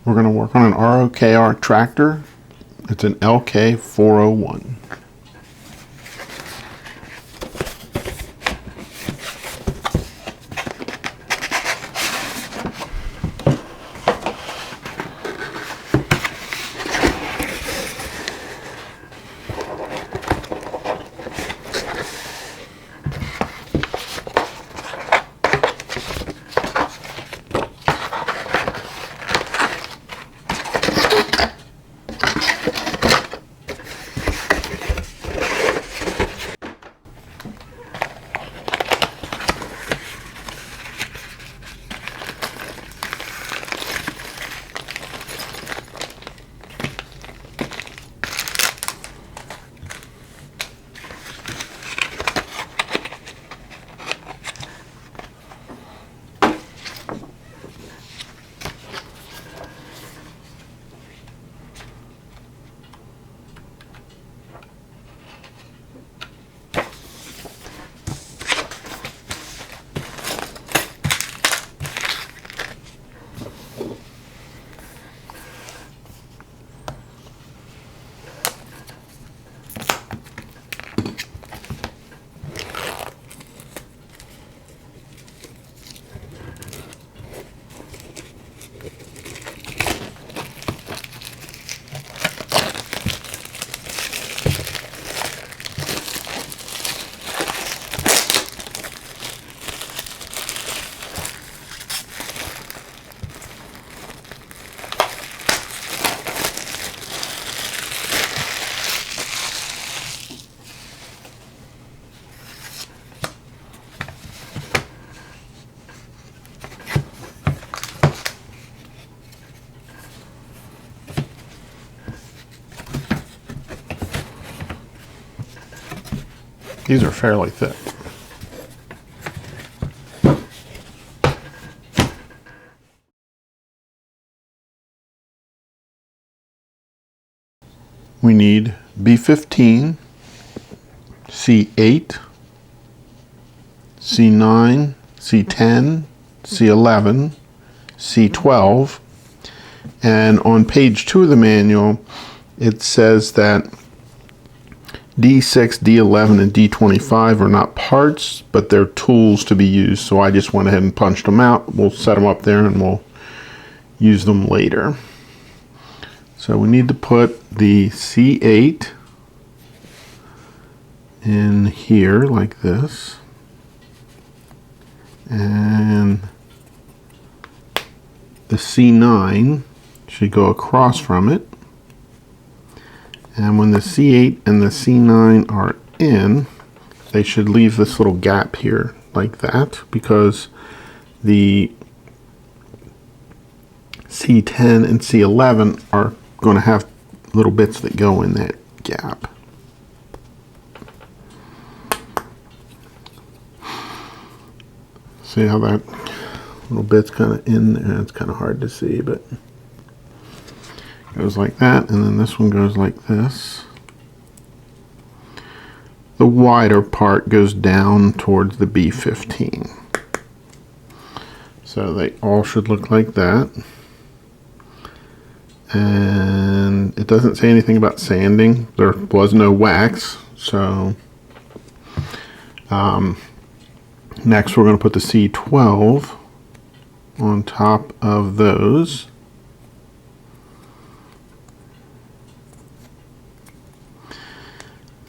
We're going to work on an ROKR tractor. It's an LK401. These are fairly thick. We need B15, C8, C9, C10, C11, C12, and on page 2 of the manual it says that D6, D11, and D25 are not parts, but they're tools to be used. So I just went ahead and punched them out. We'll set them up there and we'll use them later. So we need to put the C8 in here like this. And the C9 should go across from it. And when the C8 and the C9 are in, they should leave this little gap here like that, because the C10 and C11 are going to have little bits that go in that gap. See how that little bit's kind of in there? It's kind of hard to see, but goes like that, and then this one goes like this. The wider part goes down towards the B15. So they all should look like that. And it doesn't say anything about sanding. There was no wax, so next we're going to put the C12 on top of those.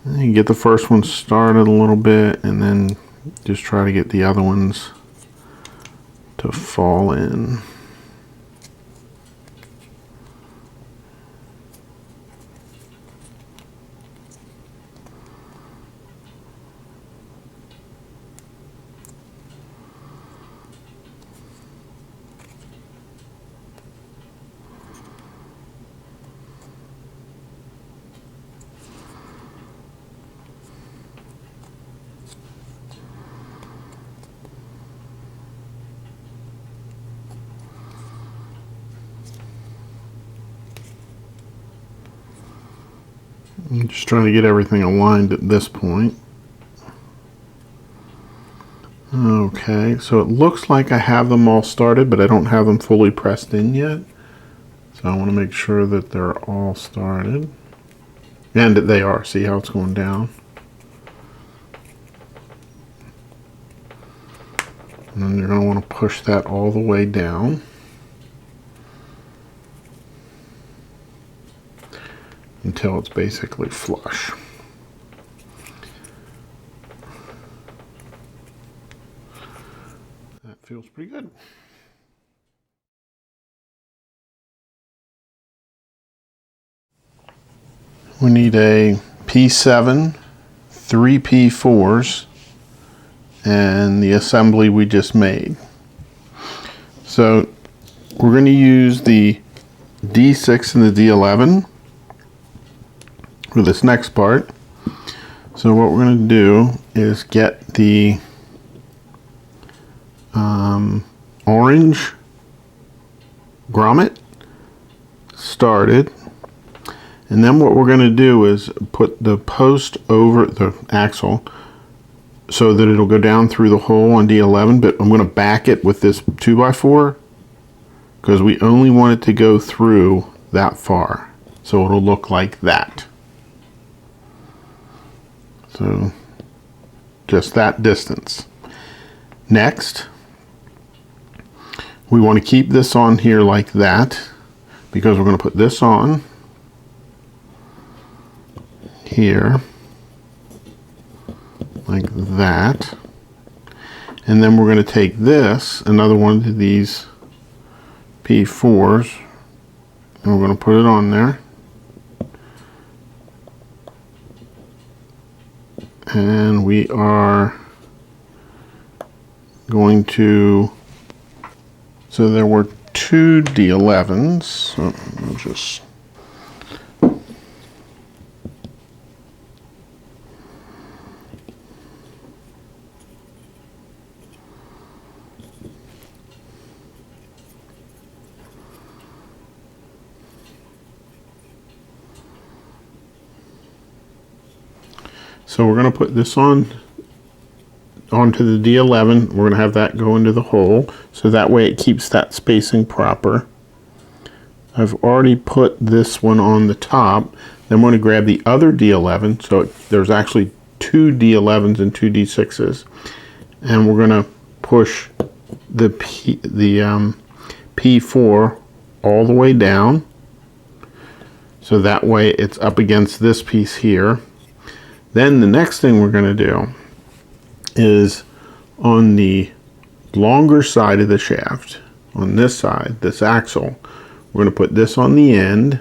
And you get the first one started a little bit, and then just try to get the other ones to fall in. I'm just trying to get everything aligned at this point. Okay, so it looks like I have them all started, but I don't have them fully pressed in yet. So I want to make sure that they're all started. And they are. See how it's going down? And then you're going to want to push that all the way down until it's basically flush. That feels pretty good. We need a P7, 3 P4s, and the assembly we just made. So we're going to use the D6 and the D11 for this next part. So what we're going to do is get the orange grommet started. And then what we're going to do is put the post over the axle so that it'll go down through the hole on D11, but I'm going to back it with this 2x4 because we only want it to go through that far. So it'll look like that. So just that distance. Next, we want to keep this on here like that because we're going to put this on here like that, and then we're going to take this, another one of these P4s, and we're going to put it on there, and we are going to, so there were 2 D11s, so I'll just so we're going to put this onto the D11. We're going to have that go into the hole, so that way it keeps that spacing proper. I've already put this one on the top. Then we're going to grab the other D11. So there's actually 2 D11s and 2 D6s, and we're going to push the P4 all the way down, so that way it's up against this piece here. Then the next thing we're going to do is on the longer side of the shaft, on this side, this axle, we're going to put this on the end.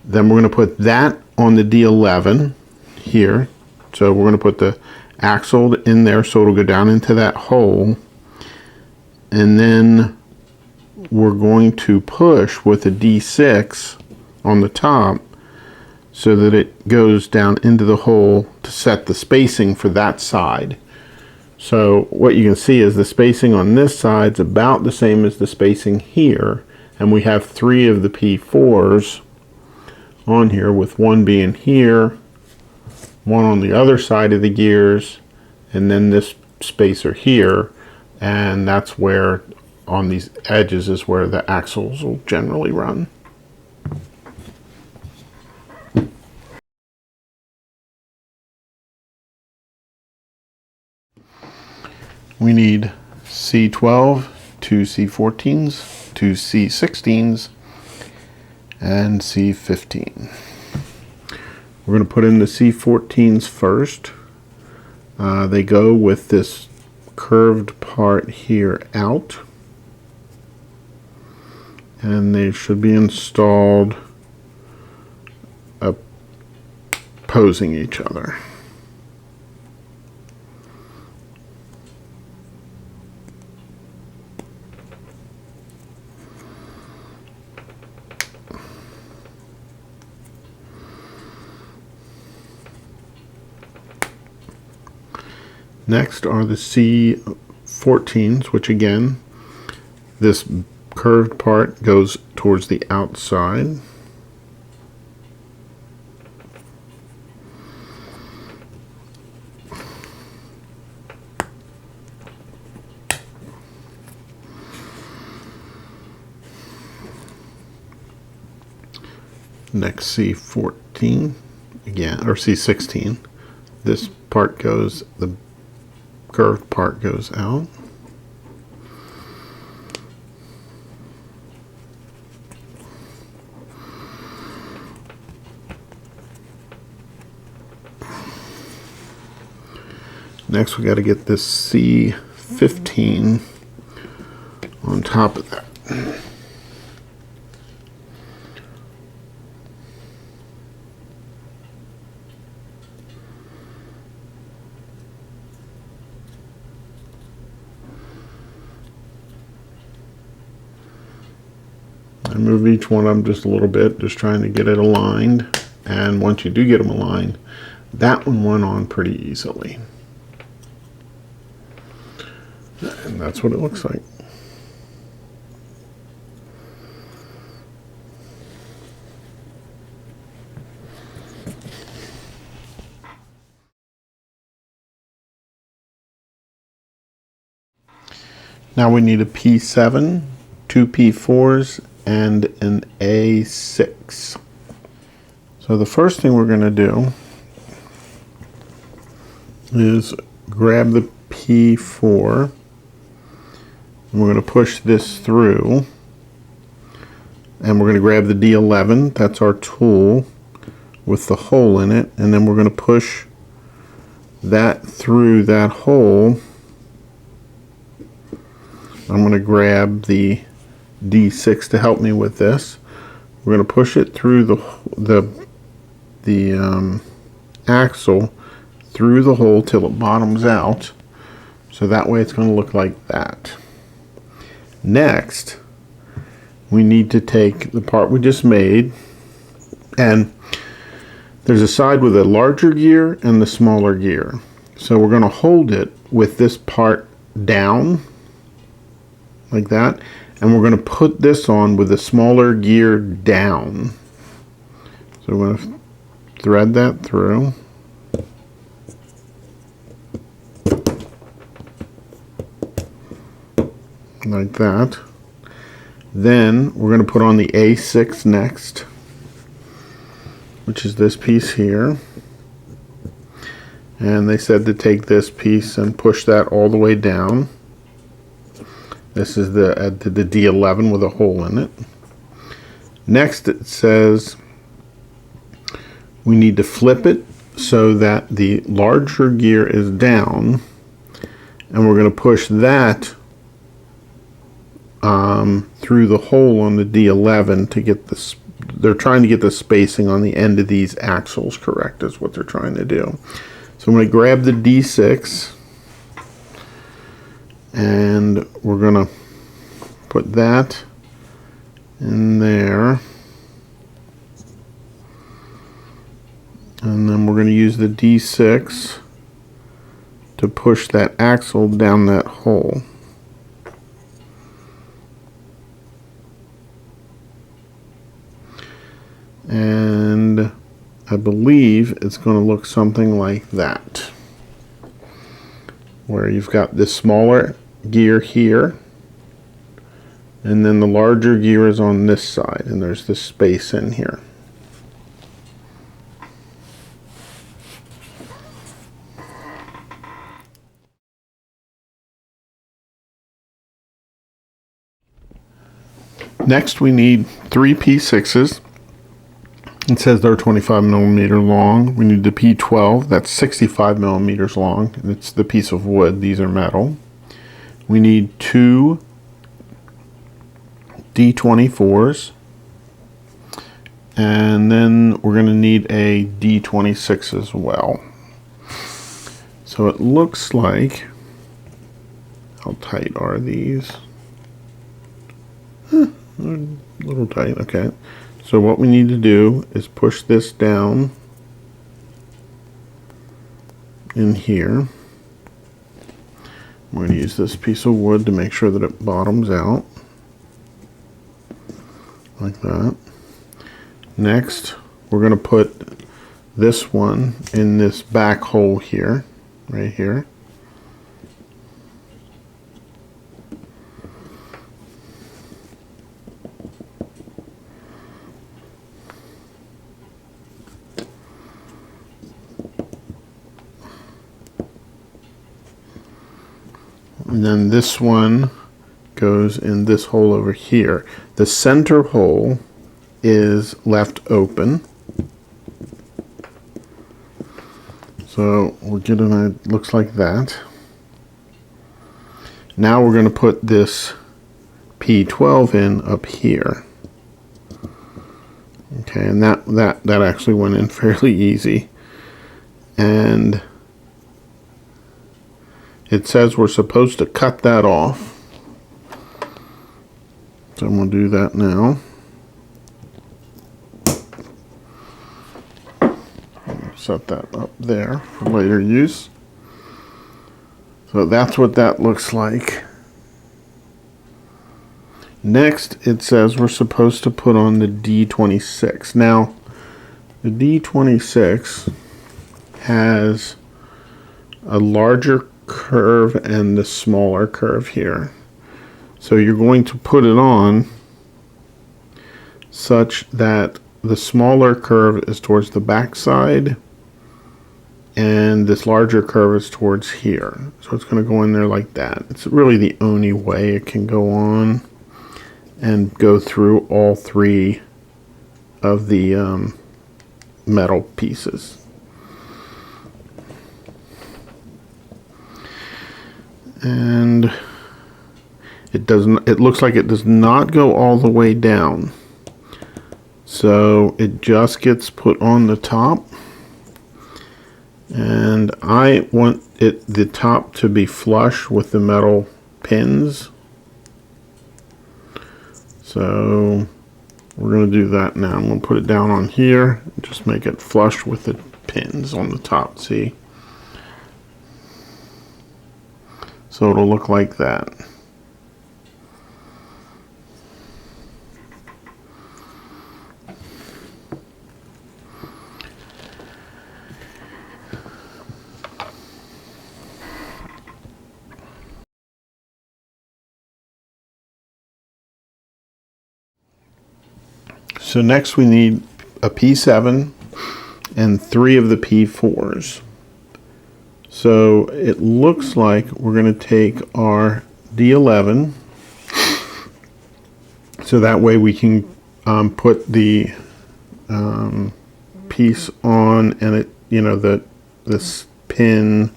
Then we're going to put that on the D11 here. So we're going to put the axle in there so it'll go down into that hole. And then we're going to push with a D6 on the top so that it goes down into the hole to set the spacing for that side. So what you can see is the spacing on this side is about the same as the spacing here, and we have 3 of the P4s on here, with one being here, one on the other side of the gears, and then this spacer here, and that's where on these edges is where the axles will generally run. We need C12, 2 C14s, 2 C16s, and C15. We're going to put in the C14s first. They go with this curved part here out, and they should be installed opposing each other. Next are the C14s, which again, this curved part goes towards the outside. Next, C14 again, or C16. This part goes, the curved part goes out. Next, we got to get this C15 on top of that. I move each one of them just a little bit, just trying to get it aligned. And once you do get them aligned, that one went on pretty easily. And that's what it looks like. Now we need a P7, two P4s, and an A6. So the first thing we're going to do is grab the P4, and we're going to push this through, and we're going to grab the D11, that's our tool with the hole in it, and then we're going to push that through that hole. I'm going to grab the D6 to help me with this. We're going to push it through the axle through the hole till it bottoms out. So that way it's going to look like that. Next, we need to take the part we just made, and there's a side with a larger gear and the smaller gear. So we're going to hold it with this part down like that, and we're going to put this on with the smaller gear down. So we're going to thread that through. Like that. Then we're going to put on the A6 next, which is this piece here. And they said to take this piece and push that all the way down. This is the D11 with a hole in it. Next it says we need to flip it so that the larger gear is down, and we're going to push that through the hole on the D11 to get this. They're trying to get the spacing on the end of these axles correct, is what they're trying to do. So I'm going to grab the D6, and we're going to put that in there, and then we're going to use the D6 to push that axle down that hole. And I believe it's going to look something like that, where you've got this smaller gear here, and then the larger gear is on this side, and there's this space in here. Next we need 3 P6s. It says they're 25 millimeter long. We need the P12, that's 65 millimeters long. It's the piece of wood, these are metal. We need 2 D24s, and then we're going to need a D26 as well. So it looks like, how tight are these? A little tight, okay. So what we need to do is push this down in here. We're going to use this piece of wood to make sure that it bottoms out. Like that. Next, we're going to put this one in this back hole here, right here. And then this one goes in this hole over here. The center hole is left open. So we'll get an, it looks like that. Now we're going to put this P12 in up here. Okay, and that actually went in fairly easy. And it says we're supposed to cut that off. So I'm going to do that now. Set that up there for later use. So that's what that looks like. Next, it says we're supposed to put on the D26. Now, the D26 has a larger curve and the smaller curve here. So you're going to put it on such that the smaller curve is towards the back side and this larger curve is towards here. So it's going to go in there like that. It's really the only way it can go on and go through all three of the metal pieces. And it doesn't, it looks like it does not go all the way down. So it just gets put on the top. And I want the top to be flush with the metal pins. So we're going to do that now. I'm going to put it down on here and just make it flush with the pins on the top, see? So it'll look like that. So next we need a P7 and 3 of the P4s. So it looks like we're going to take our D11, so that way we can put the piece on, and it, you know, this pin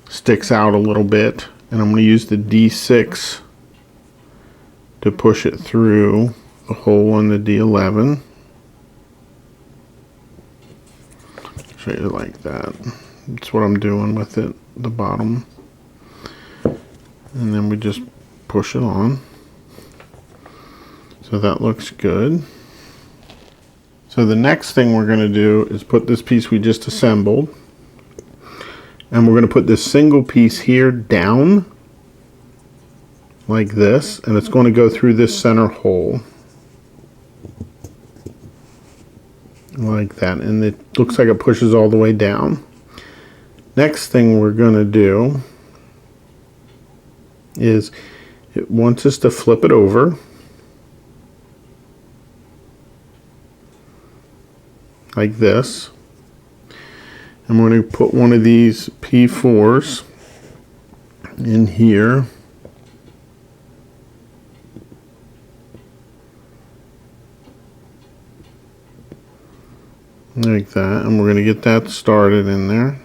sticks out a little bit, and I'm going to use the D6 to push it through the hole in the D11. Show you like that. That's what I'm doing with it, the bottom. And then we just push it on. So that looks good. So the next thing we're going to do is put this piece we just assembled, and we're going to put this single piece here down like this, and it's going to go through this center hole like that, and it looks like it pushes all the way down. Next thing we're going to do is it wants us to flip it over like this, and we're going to put one of these P4s in here like that, and we're going to get that started in there.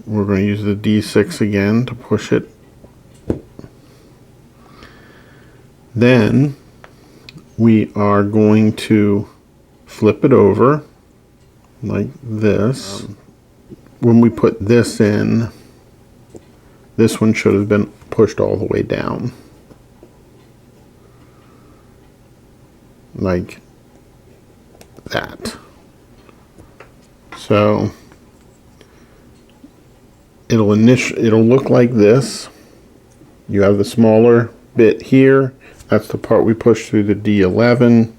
We're going to use the D6 again to push it. Then we are going to flip it over like this. When we put this in, this one should have been pushed all the way down. Like that. So it'll look like this. You have the smaller bit here. That's the part we push through the D11.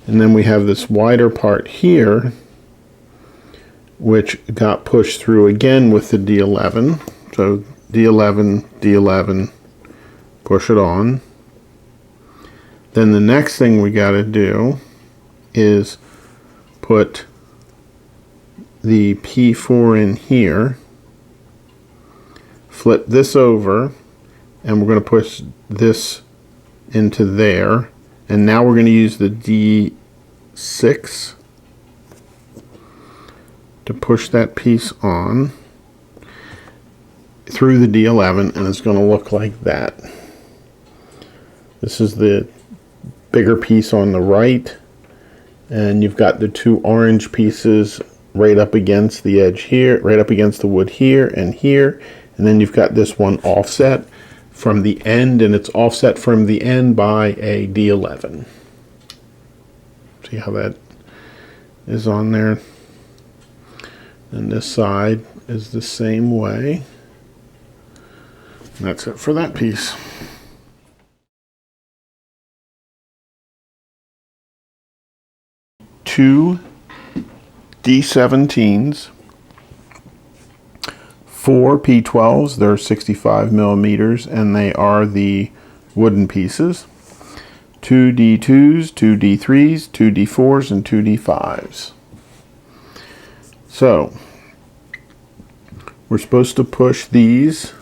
And then we have this wider part here, which got pushed through again with the D11. So D11, D11, push it on. Then the next thing we got to do is put the P4 in here flip this over, and we're going to push this into there. And now we're going to use the D6 to push that piece on through the D11, and it's going to look like that. This is the bigger piece on the right, and you've got the two orange pieces right up against the edge here, right up against the wood here, and then you've got this one offset from the end, and it's offset from the end by a D11. See how that is on there? And this side is the same way. And that's it for that piece. Two D17s, 4 P12s, they're 65 millimeters, and they are the wooden pieces. 2 D2s, 2 D3s, 2 D4s, and 2 D5s. So, we're supposed to push these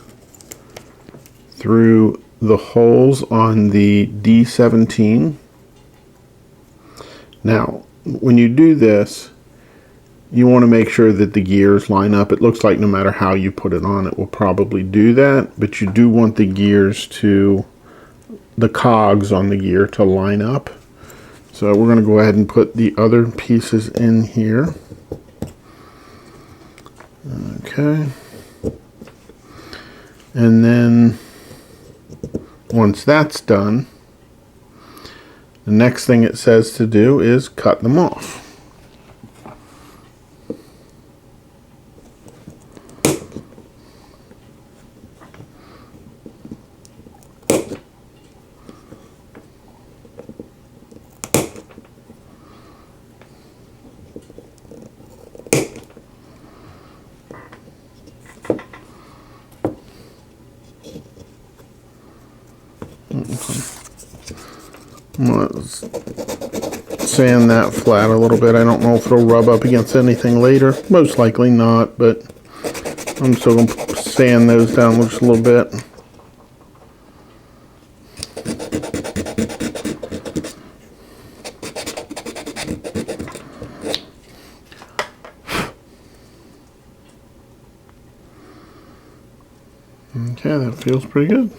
through the holes on the D17. Now, when you do this, you want to make sure that the gears line up. It looks like no matter how you put it on, it will probably do that, but you do want the gears to, the cogs on the gear to line up. So we're going to go ahead and put the other pieces in here. Okay. And then once that's done, the next thing it says to do is cut them off. Let's sand that flat a little bit. I don't know if it'll rub up against anything later. Most likely not, but I'm still going to sand those down just a little bit. Okay, that feels pretty good.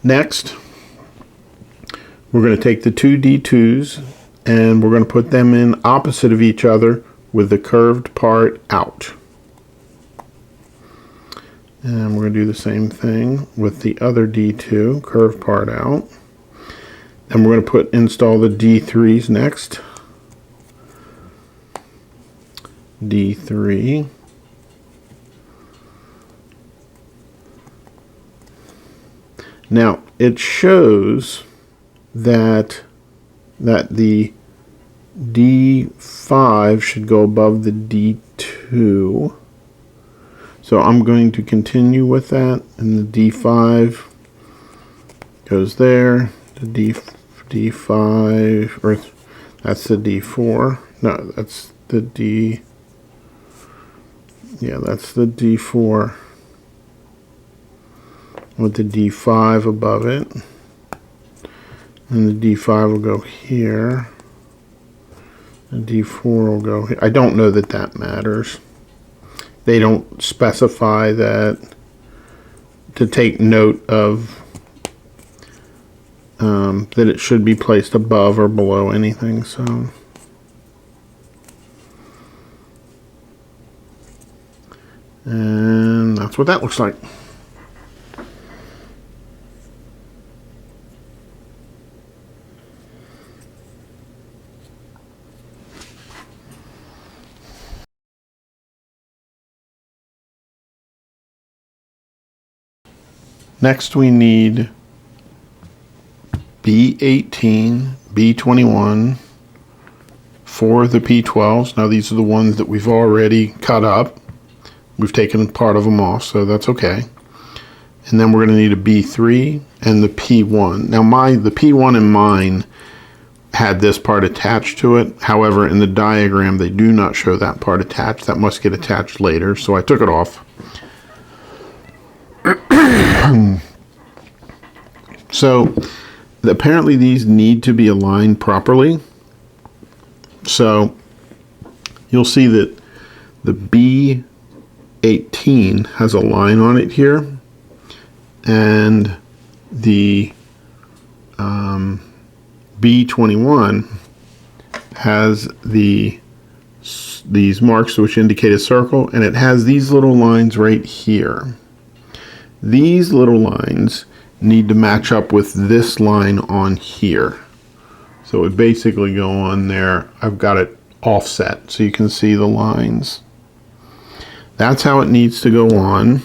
Next, we're going to take the two D2s and we're going to put them in opposite of each other with the curved part out. And we're going to do the same thing with the other D2, curved part out. And we're going to install the D3s next. D3. Now, it shows that the D5 should go above the D2. So I'm going to continue with that, and the D5 goes there. The D5, or that's the D4. No, that's the D. Yeah, that's the D4. With the D5 above it, and the D5 will go here, and D4 will go here. I don't know that that matters. They don't specify that to take note of that it should be placed above or below anything, so and that's what that looks like. Next we need B18, B21 for the P12s. Now these are the ones that we've already cut up. We've taken part of them off, so that's okay. And then we're going to need a B3 and the P1. Now the P1 in mine had this part attached to it. However, in the diagram, they do not show that part attached. That must get attached later, so I took it off. So apparently these need to be aligned properly. So you'll see that the B18 has a line on it here, and the B21 has these marks which indicate a circle, and it has these little lines right here. These little lines need to match up with this line on here. So it would basically go on there. I've got it offset so you can see the lines. That's how it needs to go on.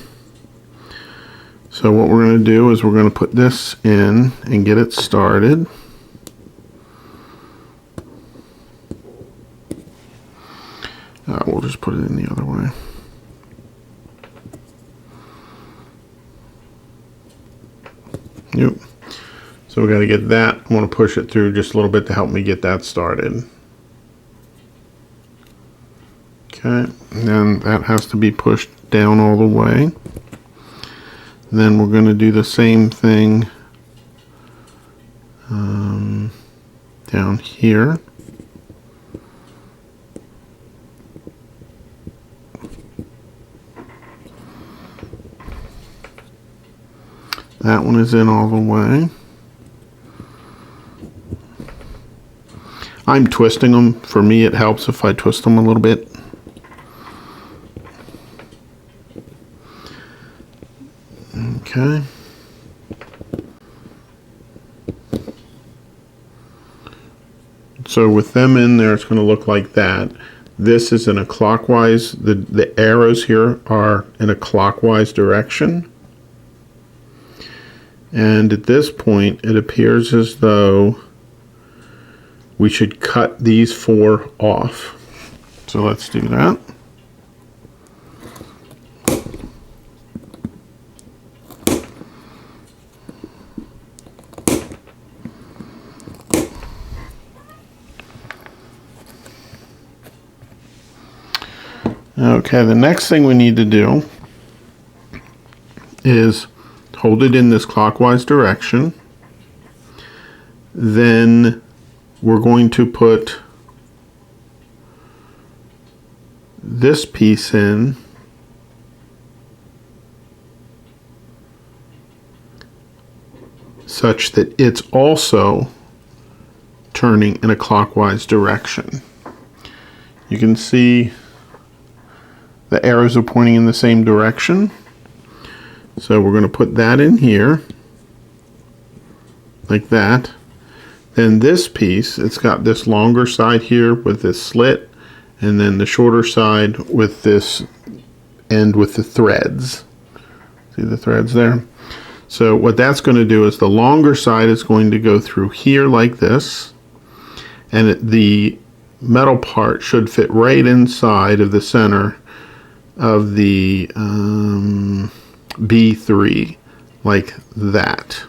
So what we're going to do is we're going to put this in and get it started. We'll just put it in the other way. Yep. So we got to get that. I want to push it through just a little bit to help me get that started. Okay, and then that has to be pushed down all the way. Then we're going to do the same thing down here. That one is in all the way. I'm twisting them. For me, it helps if I twist them a little bit. Okay. So with them in there, it's going to look like that. This is in a clockwise, the arrows here are in a clockwise direction. And at this point, it appears as though we should cut these 4 off. So let's do that. Okay, the next thing we need to do is hold it in this clockwise direction. Then we're going to put this piece in such that it's also turning in a clockwise direction. You can see the arrows are pointing in the same direction. So we're going to put that in here, like that. Then this piece, it's got this longer side here with this slit, and then the shorter side with this end with the threads. See the threads there? So what that's going to do is the longer side is going to go through here like this, and the metal part should fit right inside of the center of the B3 like that.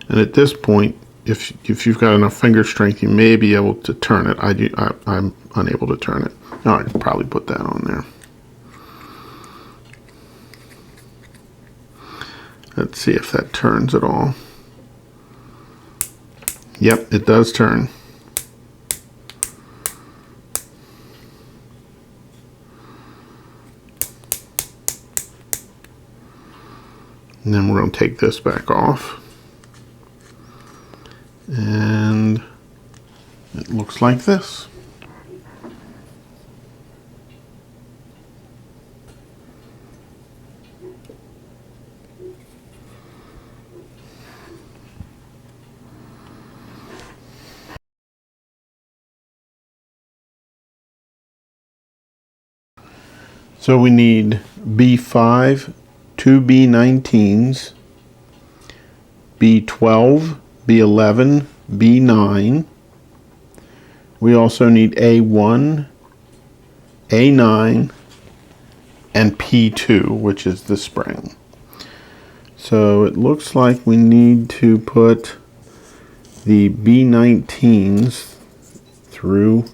And at this point, if you've got enough finger strength, you may be able to turn it. I'm unable to turn it. I could probably put that on there. Let's see if that turns at all. Yep, it does turn. And then we're going to take this back off. And it looks like this. So we need B5, 2 B19s, B12, B11, B9. We also need A1, A9, and P2, which is the spring. So it looks like we need to put the B19s through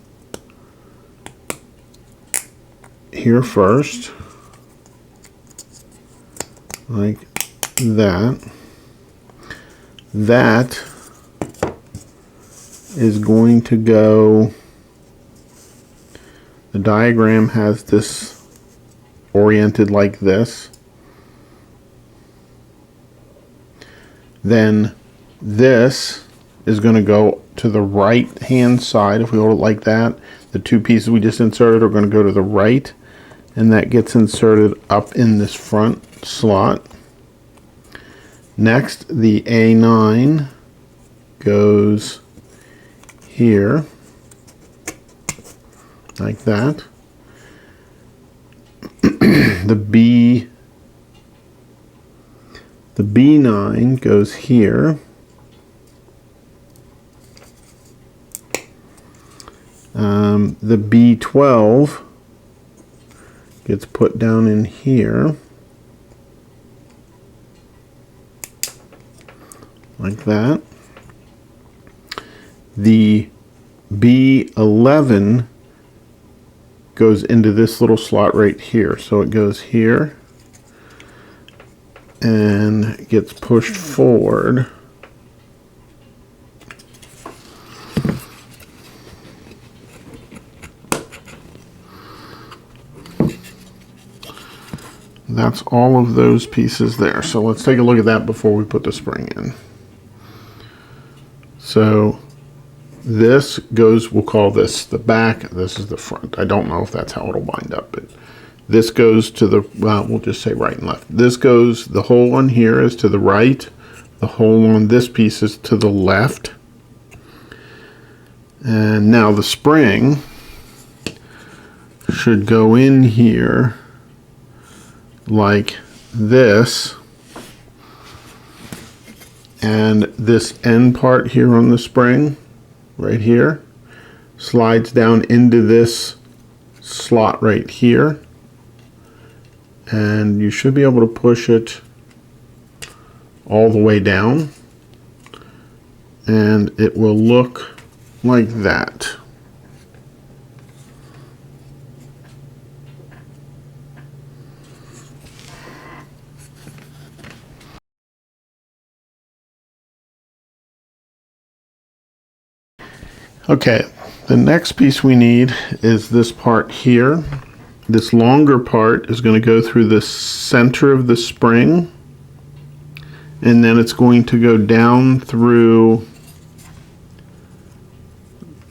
here first, like that. That is going to go, the diagram has this oriented like this. Then this is going to go to the right hand side. If we hold it like that, the two pieces we just inserted are going to go to the right, and that gets inserted up in this front slot. Next, the A9 goes here like that. The B9 goes here. The B12 gets put down in here like that. The B11 goes into this little slot right here. So it goes here and gets pushed forward. That's all of those pieces there. So let's take a look at that before we put the spring in. So this goes, we'll call this the back, this is the front. I don't know if that's how it'll wind up, but this goes to the, well, we'll just say right and left. This goes, the hole on here is to the right, the hole on this piece is to the left. And now the spring should go in here like this, and this end part here on the spring right here slides down into this slot right here, and you should be able to push it all the way down, and it will look like that. Okay, the next piece we need is this part here. This longer part is going to go through the center of the spring, and then it's going to go down through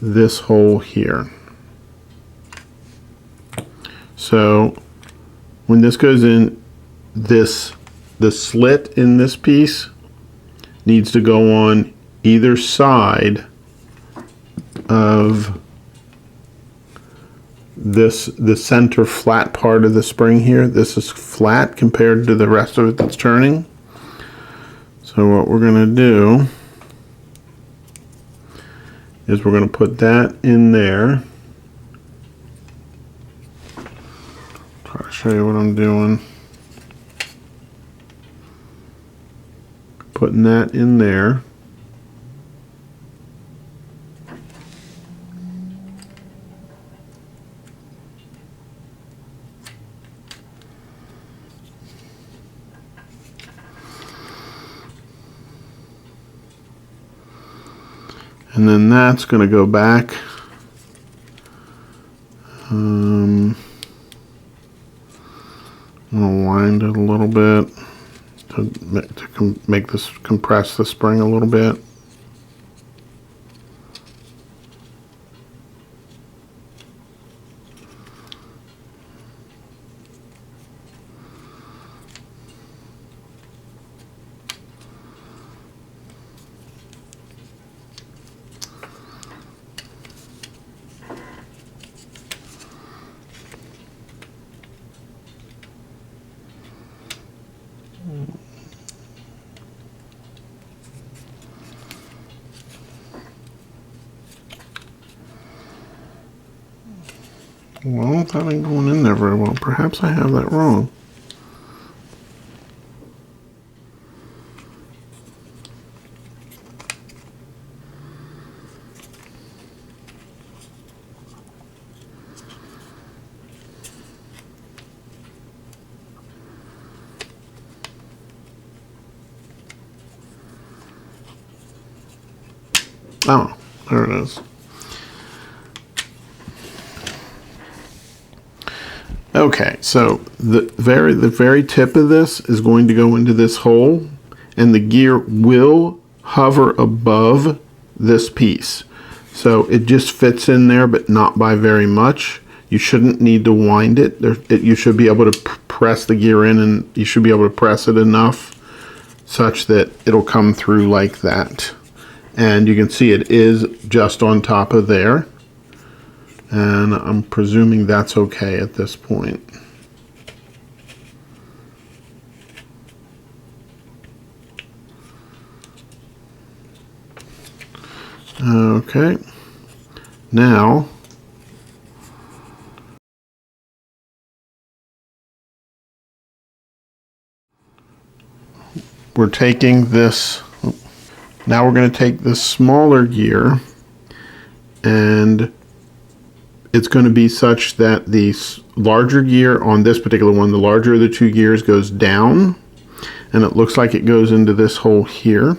this hole here. So when this goes in, the slit in this piece needs to go on either side of this, the center flat part of the spring here. This is flat compared to the rest of it that's turning. So what we're going to do is we're going to put that in there. Try to show you what I'm doing. Putting that in there. And then that's going to go back. I'm going to wind it a little bit to make this compress the spring a little bit. Well, that ain't going in there very well. Perhaps I have that wrong. Oh, there it is. Okay, so the very tip of this is going to go into this hole, and the gear will hover above this piece. So it just fits in there, but not by very much. You shouldn't need to wind it. You should be able to press the gear in, and you should be able to press it enough such that it'll come through like that. And you can see it is just on top of there. And I'm presuming that's okay at this point. Okay. Now, we're taking this, now we're going to take this smaller gear, and it's going to be such that the larger gear on this particular one, the larger of the two gears, goes down, and it looks like it goes into this hole here.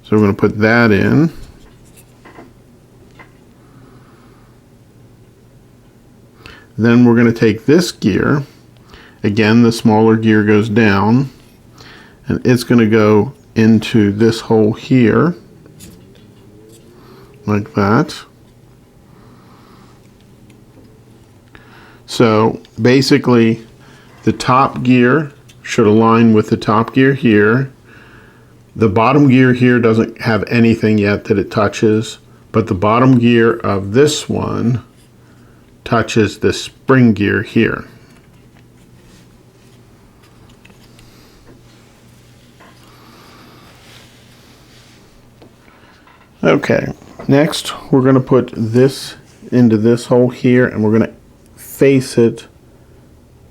So we're going to put that in. Then we're going to take this gear. Again, the smaller gear goes down, and it's going to go into this hole here, like that. So basically, the top gear should align with the top gear here. The bottom gear here doesn't have anything yet that it touches, but the bottom gear of this one touches the spring gear here. Okay, next we're going to put this into this hole here, and we're going to face it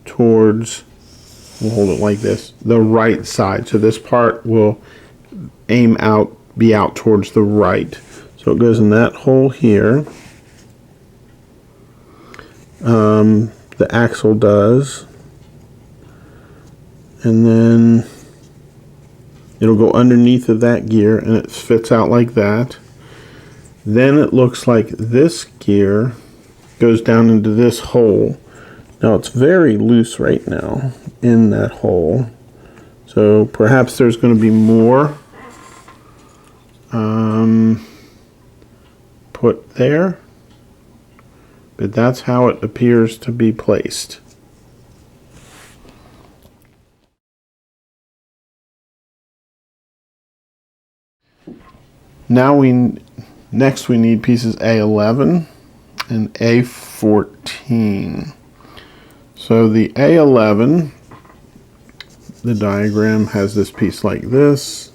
towards, we'll hold it like this, the right side. So this part will aim out, be out towards the right. So it goes in that hole here. The axle does. And then it'll go underneath of that gear, and it fits out like that. Then it looks like this gear goes down into this hole. Now it's very loose right now in that hole, so perhaps there's going to be more put there, but that's how it appears to be placed. Now next we need pieces A11 and A14. So the A11, the diagram has this piece like this,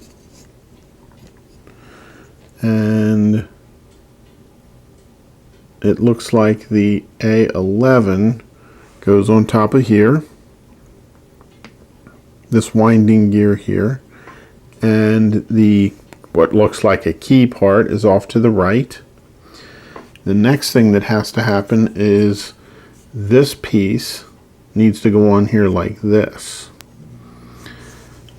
and it looks like the A11 goes on top of here, this winding gear here, and the what looks like a key part is off to the right. The next thing that has to happen is this piece needs to go on here like this.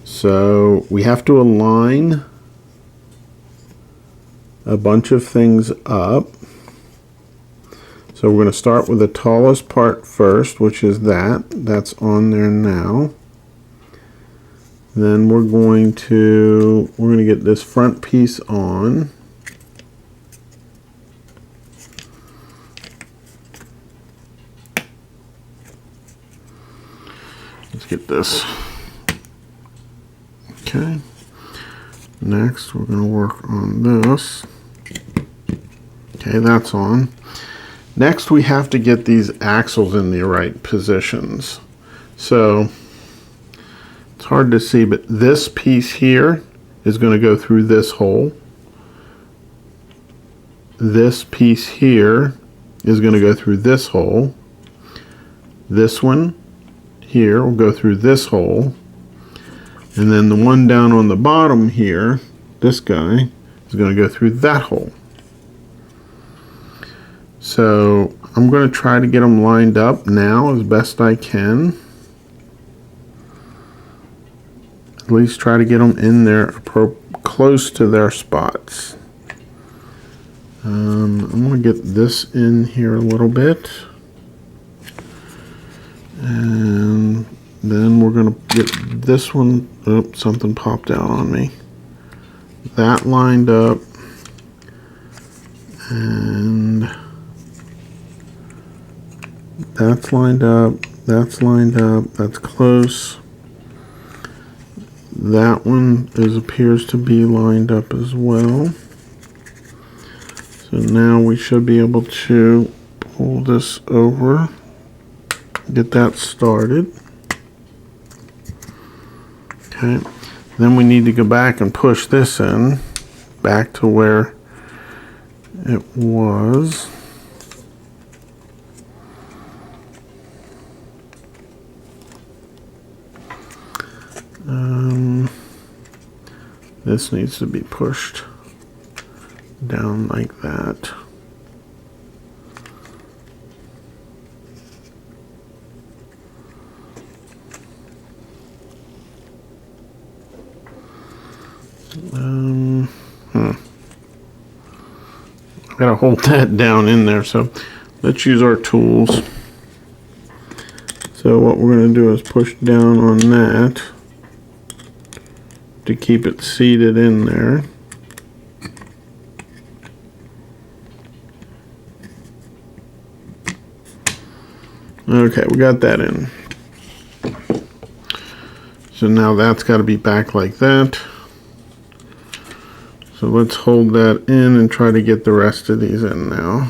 So we have to align a bunch of things up. So we're going to start with the tallest part first, which is that's on there now. Then we're going to get this front piece on. Let's get this. Okay. Next, we're going to work on this. Okay, that's on. Next, we have to get these axles in the right positions. So it's hard to see, but this piece here is going to go through this hole. This piece here is going to go through this hole. This one here will go through this hole. And then the one down on the bottom here, this guy, is going to go through that hole. So I'm going to try to get them lined up now as best I can. At least try to get them in there close to their spots. I'm going to get this in here a little bit. And then we're going to get this one. Oh, something popped out on me. That lined up. And that's lined up. That's lined up. That's close. That one appears to be lined up as well. So now we should be able to pull this over, get that started. Okay, then we need to go back and push this in, back to where it was. This needs to be pushed down like that. I gotta hold that down in there, so let's use our tools. So what we're going to do is push down on that to keep it seated in there. Okay, we got that in. So now that's got to be back like that. So let's hold that in and try to get the rest of these in now.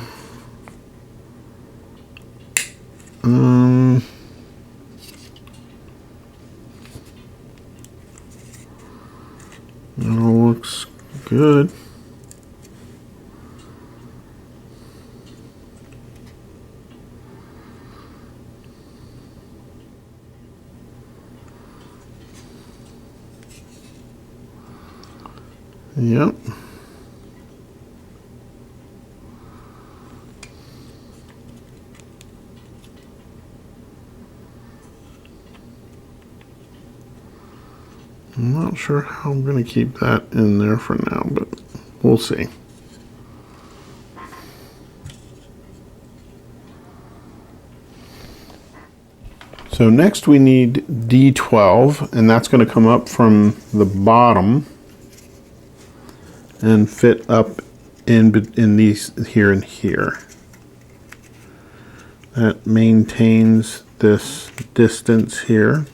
It all looks good. Yep. I'm not sure how I'm going to keep that in there for now, but we'll see. So next we need D12, and that's going to come up from the bottom and fit up in these here and here. That maintains this distance here.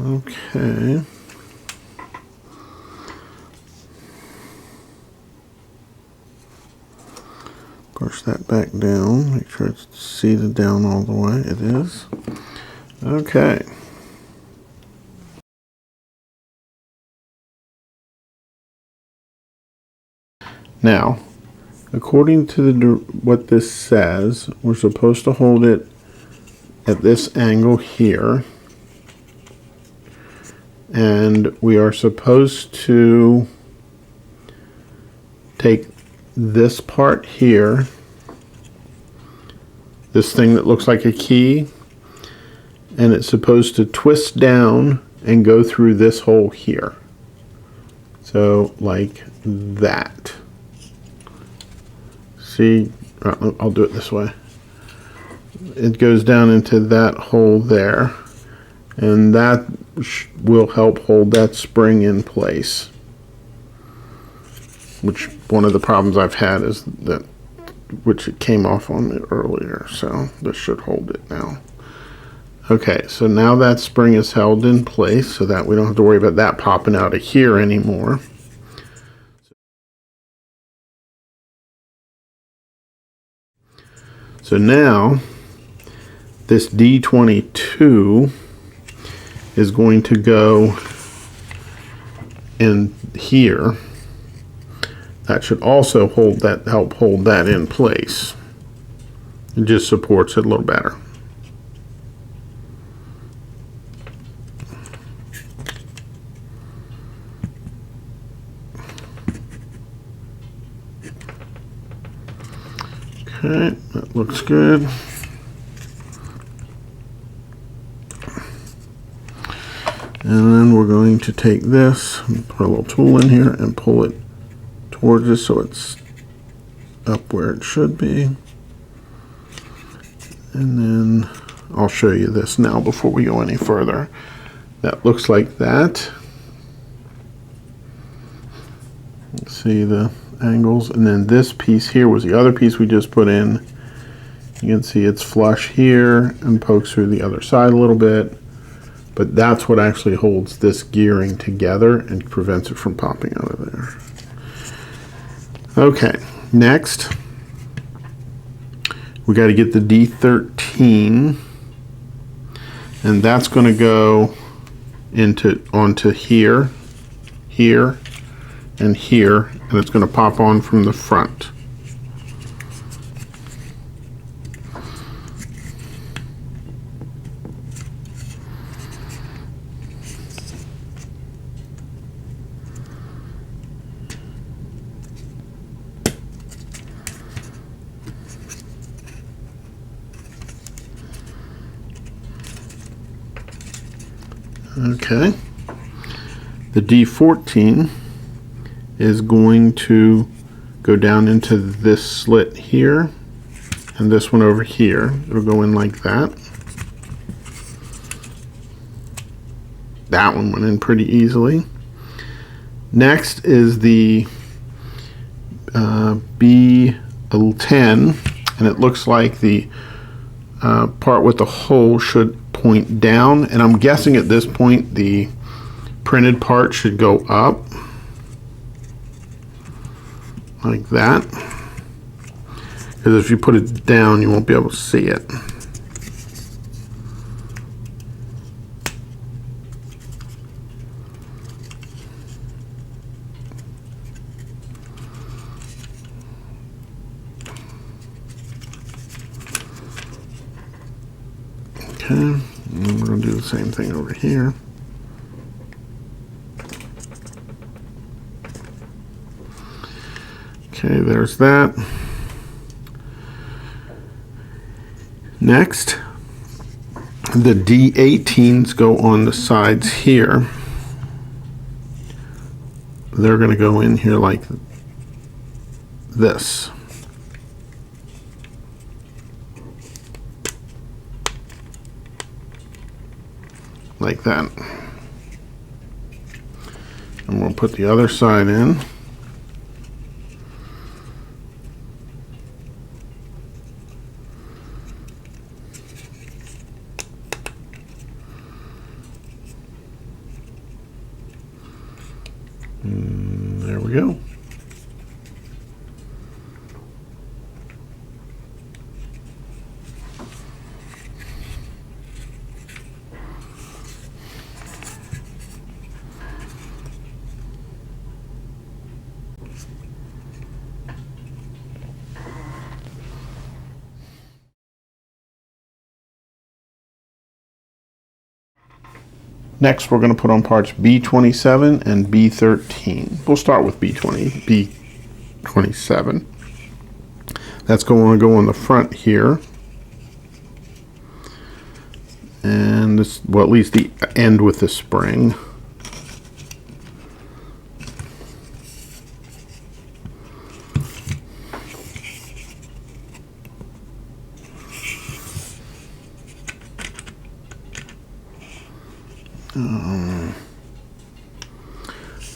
Okay. Push that back down. Make sure it's seated down all the way. It is. Okay. Now, according to what this says, we're supposed to hold it at this angle here. And we are supposed to take this part here, this thing that looks like a key, and it's supposed to twist down and go through this hole here. So like that. See, I'll do it this way. It goes down into that hole there, and that will help hold that spring in place. Which one of the problems I've had is that, which it came off on me earlier, so this should hold it now. Okay, so now that spring is held in place so that we don't have to worry about that popping out of here anymore. So now this D22 is going to go in here. That should also help hold that in place. It just supports it a little better. Okay, that looks good. And then we're going to take this, put a little tool in here and pull it towards us so it's up where it should be. And then I'll show you this now before we go any further. That looks like that. See the angles, and then this piece here was the other piece we just put in. You can see it's flush here and pokes through the other side a little bit, but that's what actually holds this gearing together and prevents it from popping out of there. Okay, next we got to get the D13, and that's going to go onto here, here, and here, and it's going to pop on from the front. Okay, the D14 is going to go down into this slit here, and this one over here. It'll go in like that. That one went in pretty easily. Next is the B10, and it looks like the part with the hole should point down, and I'm guessing at this point the printed part should go up like that, because if you put it down you won't be able to see it. Okay, and we're going to do the same thing over here. Okay, there's that. Next, the D18s go on the sides here. They're going to go in here like this. Like that. And we'll put the other side in. And there we go. Next, we're going to put on parts B27 and B13. We'll start with B27. That's going to go on the front here. And this, well, at least the end with the spring.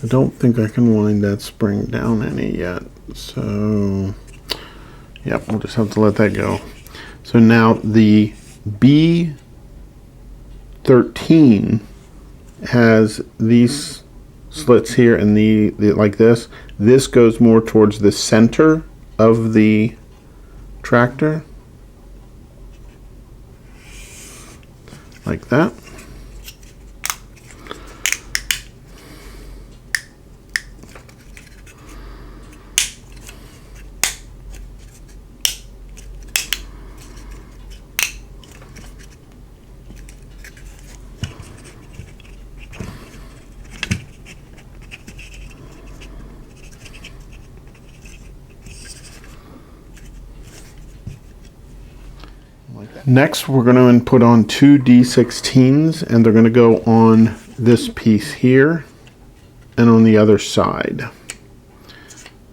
I don't think I can wind that spring down any yet, so yep, we'll just have to let that go. So now the B13 has these slits here and the like this. This goes more towards the center of the tractor, like that. Next, we're going to input on two D16s, and they're going to go on this piece here and on the other side.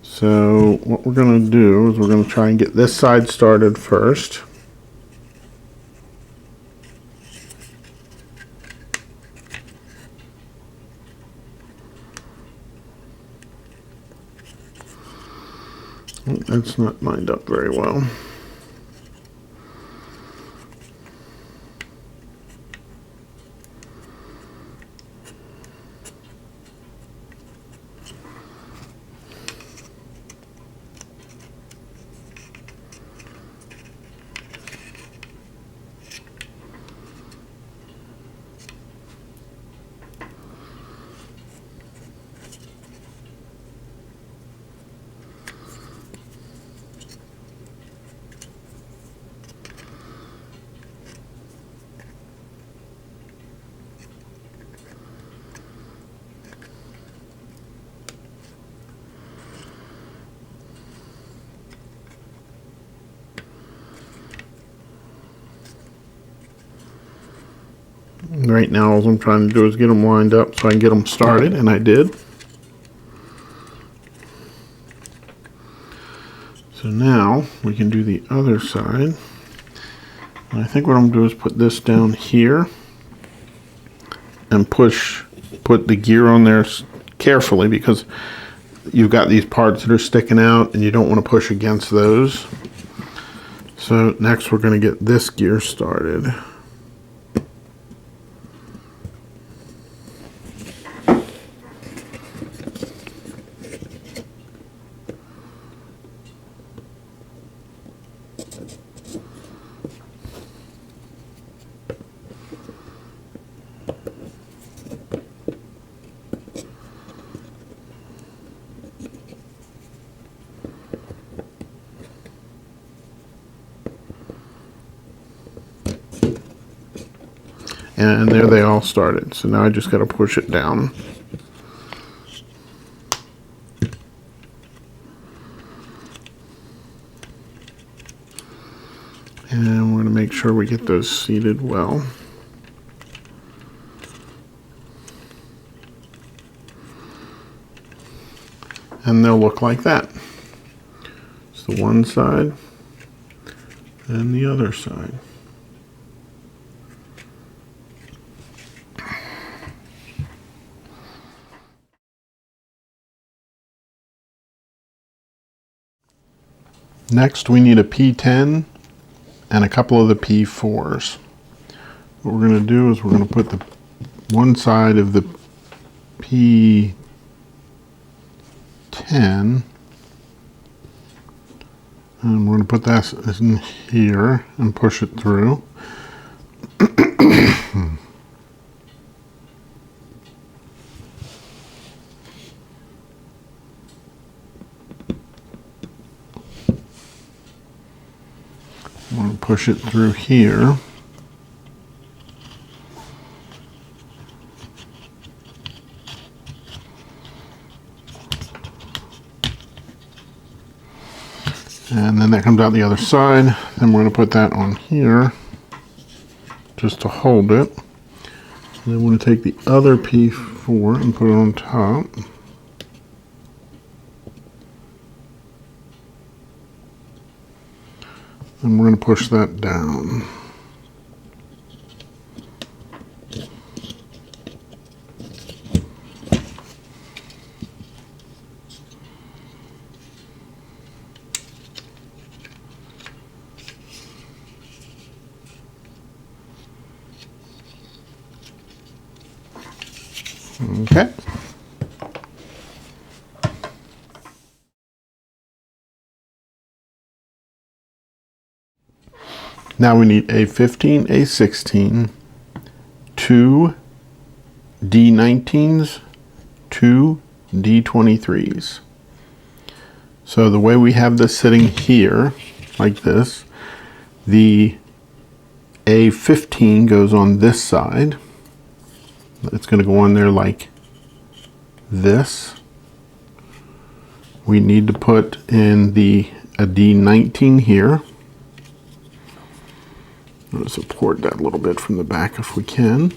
So what we're going to do is we're going to try and get this side started first. That's not lined up very well. Right now, all I'm trying to do is get them lined up so I can get them started, and I did. So now we can do the other side. And I think what I'm going to do is put this down here and put the gear on there carefully, because you've got these parts that are sticking out and you don't want to push against those. So next we're going to get this gear started. And there they all started. So now I just got to push it down. And we're going to make sure we get those seated well. And they'll look like that. It's the one side and the other side. Next, we need a P10 and a couple of the P4s. What we're going to do is we're going to put the one side of the P10 and we're going to put that in here and push it through. I'm going to push it through here. And then that comes out the other side. Then we're going to put that on here just to hold it. And then we're going to take the other P4 and put it on top. And we're going to push that down. Okay. Now we need A15, A16, 2 D19s, 2 D23s. So the way we have this sitting here, like this, the A15 goes on this side. It's going to go on there like this. We need to put in a D19 here. I'm going to support that a little bit from the back if we can.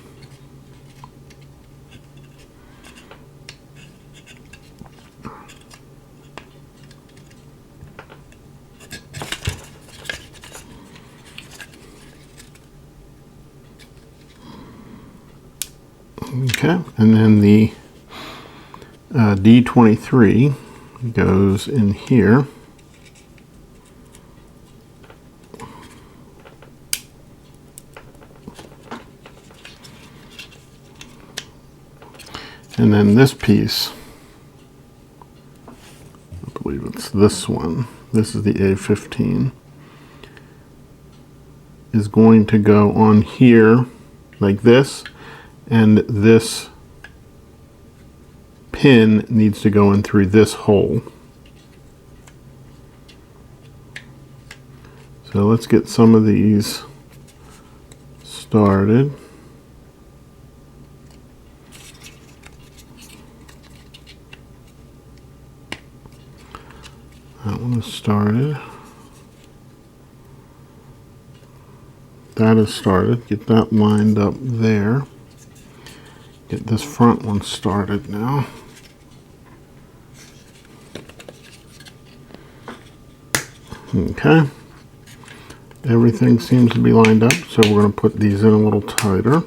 Okay, and then the D23 goes in here. And then this piece, I believe it's this one, this is the A15, is going to go on here like this, and this pin needs to go in through this hole. So let's get some of these started. That one is started. That is started. Get that lined up there. Get this front one started now. Okay. Everything seems to be lined up, so we're going to put these in a little tighter.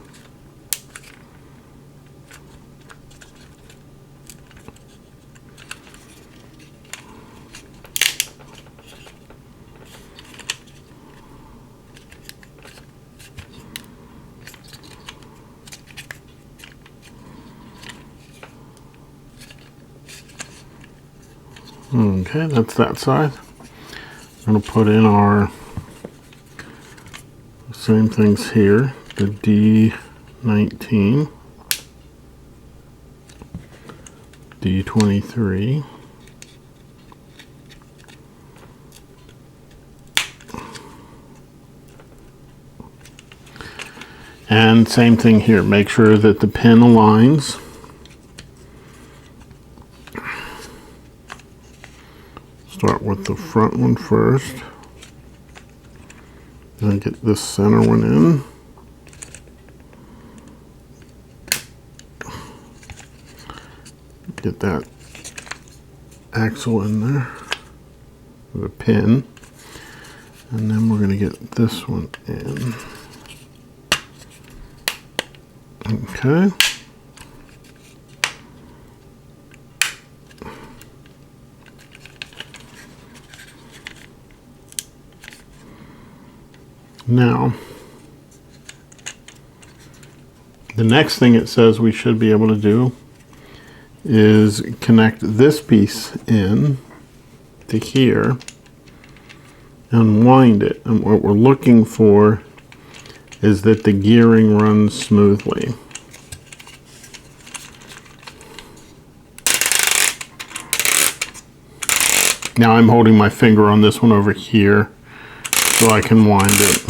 Okay, that's that side. I'm going to put in our same things here, the D19, D23, and same thing here. Make sure that the pin aligns. Start with the front one first, then get this center one in. Get that axle in there with a pin, and then we're going to get this one in. Okay. Now, the next thing it says we should be able to do is connect this piece in to here and wind it. And what we're looking for is that the gearing runs smoothly. Now I'm holding my finger on this one over here so I can wind it.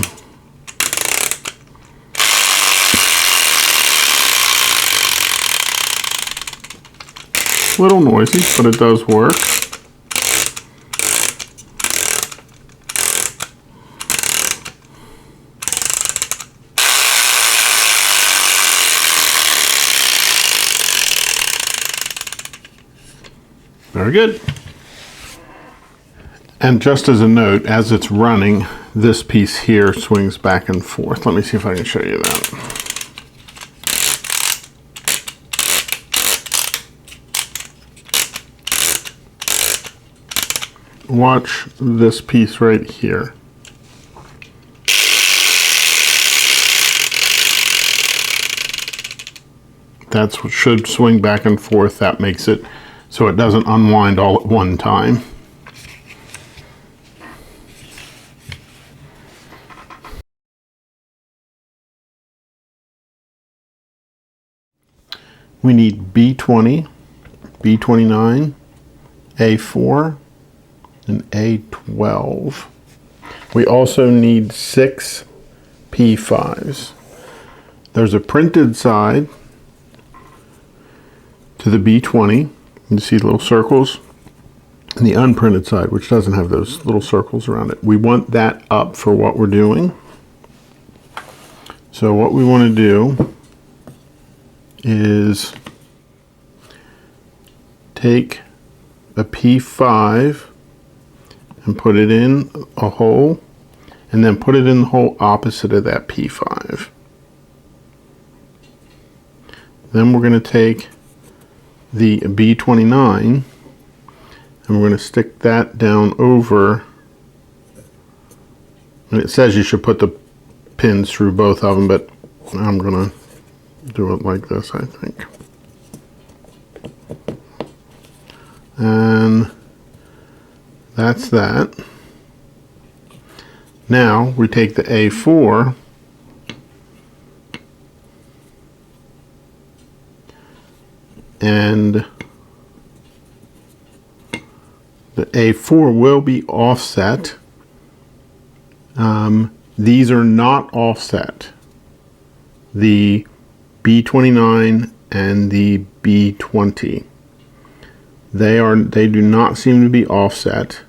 A little noisy, but it does work. Very good. And just as a note, as it's running, this piece here swings back and forth. Let me see if I can show you that. Watch this piece right here. That's what should swing back and forth. That makes it so it doesn't unwind all at one time. We need B20, B29, A4, and A12. We also need 6 P5s. There's a printed side to the B20. You see the little circles, and the unprinted side, which doesn't have those little circles around it. We want that up for what we're doing. So what we want to do is take a P5 and put it in a hole, and then put it in the hole opposite of that P5. Then we're going to take the B29 and we're going to stick that down over, and it says you should put the pins through both of them, but I'm going to do it like this, I think. And that's that. Now we take the A4 and the A4 will be offset. These are not offset. The B29 and the B20. They do not seem to be offset.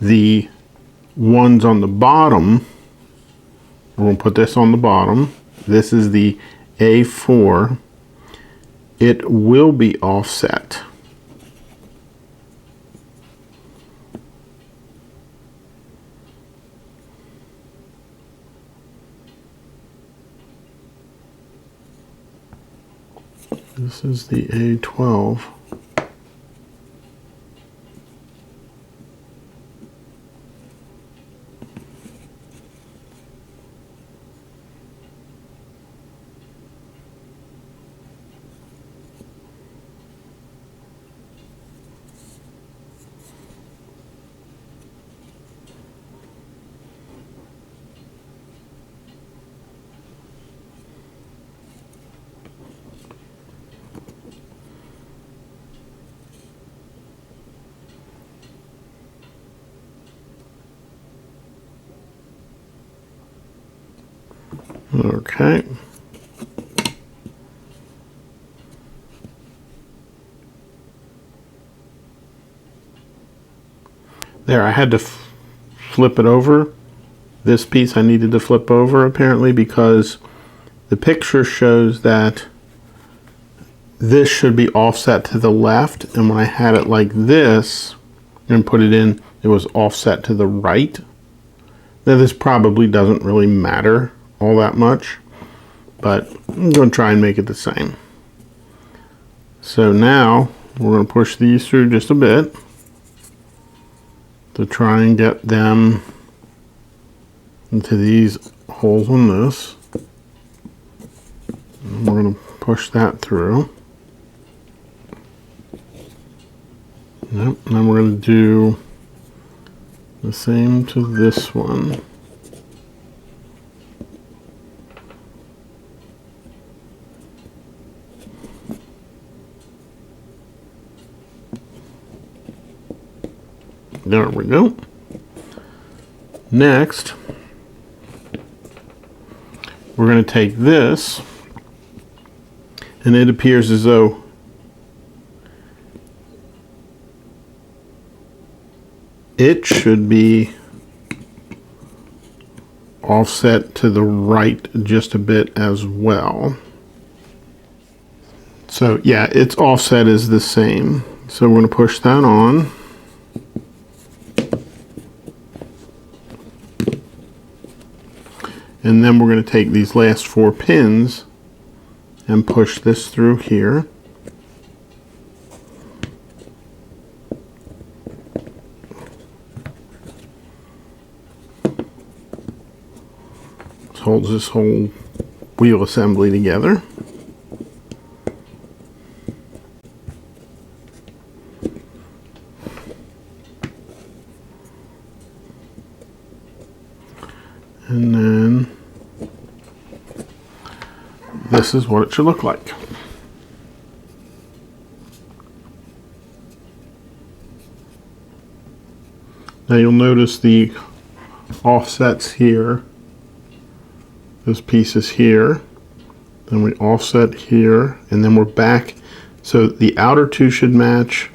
The ones on the bottom, we're going to put this on the bottom. This is the A4. It will be offset. This is the A12. Okay. There, I had to flip it over. This piece I needed to flip over apparently because the picture shows that this should be offset to the left, and when I had it like this and put it in, it was offset to the right. Now this probably doesn't really matter all that much, but I'm going to try and make it the same. So now we're going to push these through just a bit to try and get them into these holes on this. And we're going to push that through. Yep, and then we're going to do the same to this one. There we go. Next, we're going to take this, and it appears as though it should be offset to the right just a bit as well. So yeah, its offset is the same. So we're going to push that on. And then we're going to take these last 4 pins and push this through here. This holds this whole wheel assembly together. And then this is what it should look like. Now you'll notice the offsets here. This piece is here. Then we offset here, and then we're back. So the outer 2 should match,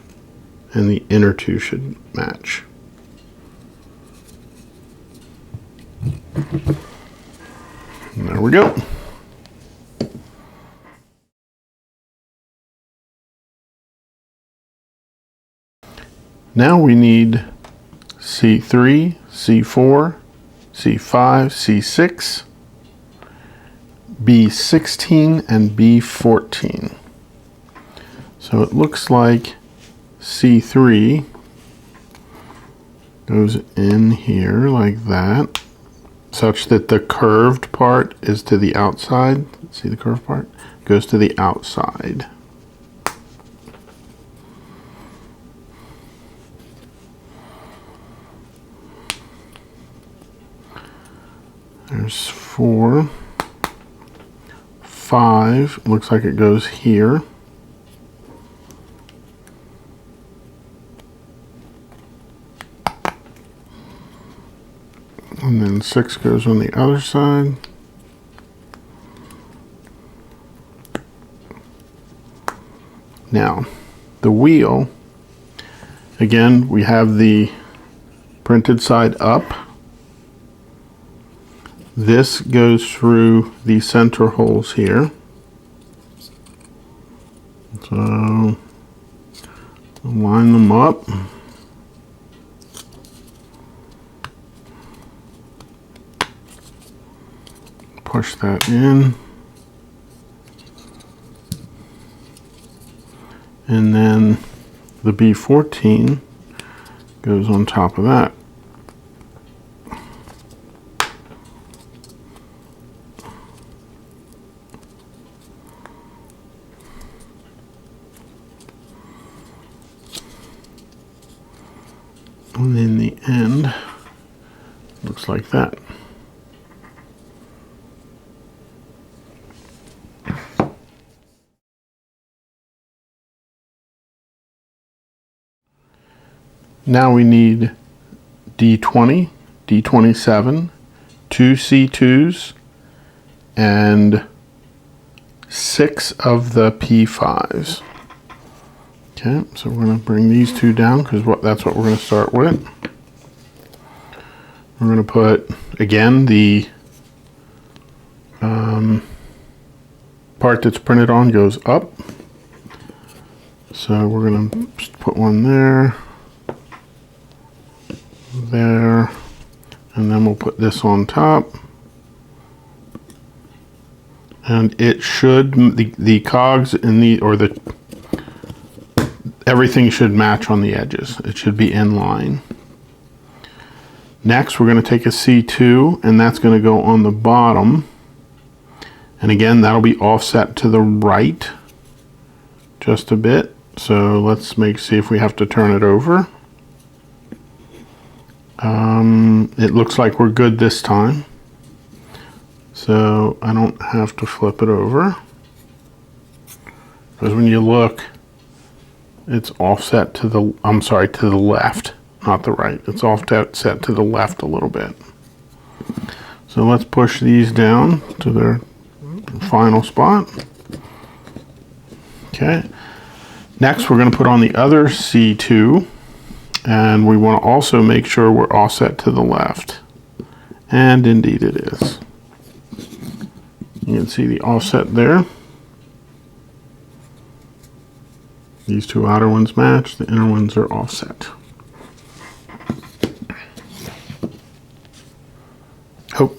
and the inner 2 should match. And there we go. Now we need C3, C4, C5, C6, B16, and B14. So it looks like C3 goes in here like that, such that the curved part is to the outside. See the curved part? Goes to the outside. There's 4, 5, looks like it goes here. And then 6 goes on the other side. Now, the wheel, again, we have the printed side up. This goes through the center holes here. So, line them up. Push that in. And then the B14 goes on top of that. And in the end, looks like that. Now we need D20, D27, 2 C2s, and 6 of the P5s. Okay, so we're going to bring these 2 down because that's what we're going to start with. We're going to put, again, the part that's printed on goes up. So we're going to just put one there, there, and then we'll put this on top. And it should, the cogs in the, or the, everything should match on the edges. It should be in line. Next, we're going to take a C2, and that's going to go on the bottom. And again, that'll be offset to the right just a bit. So let's see if we have to turn it over. It looks like we're good this time. So I don't have to flip it over. Because when you look, it's offset to the, I'm sorry, to the left, not the right. It's offset to the left a little bit. So let's push these down to their final spot. Okay. Next, we're going to put on the other C2, and we want to also make sure we're offset to the left. And indeed it is. You can see the offset there. These 2 outer ones match, the inner ones are offset. Oh.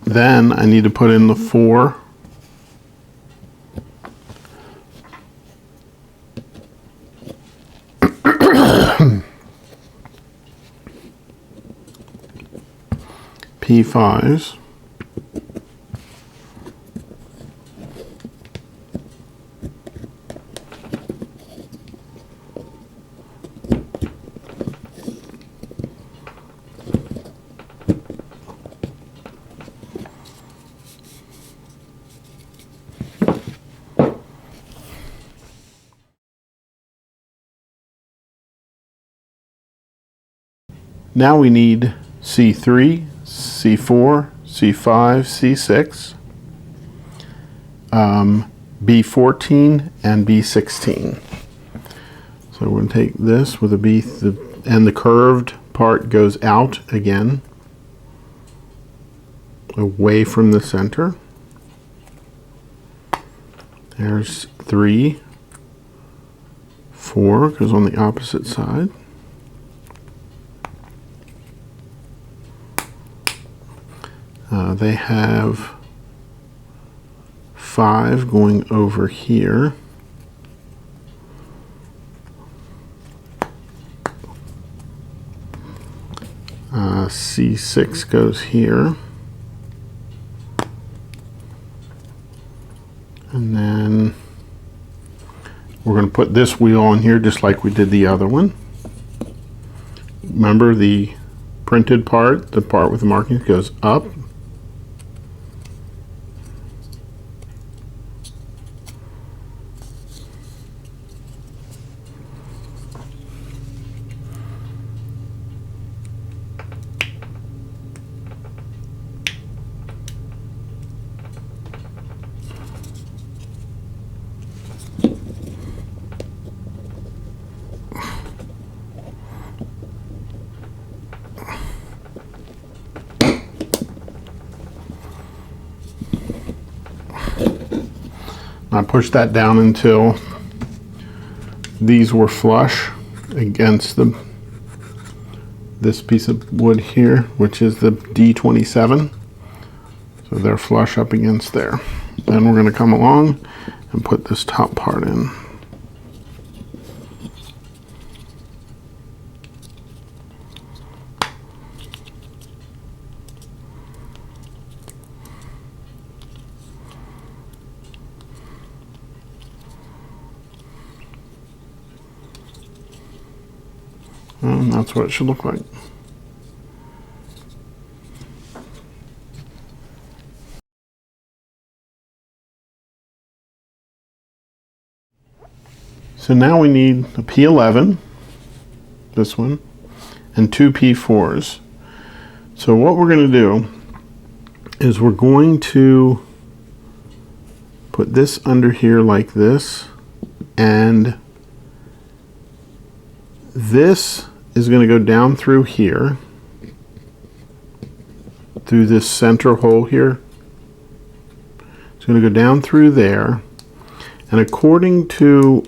Then I need to put in the 4 P5s. Now we need C3, C4, C5, C6, B14, and B16. So we're going to take this with a B, and the curved part goes out again. away from the center. There's 3, 4 goes on the opposite side. They have 5 going over here. C6 goes here. And then we're going to put this wheel on here just like we did the other one. Remember the printed part, the part with the markings goes up. I pushed that down until these were flush against this piece of wood here, which is the D27. So they're flush up against there. Then we're going to come along and put this top part in. And that's what it should look like. So now we need a P11, this one, and 2 P4s. So what we're going to do is we're going to put this under here like this, and this is going to go down through here, through this center hole here. It's going to go down through there, and according to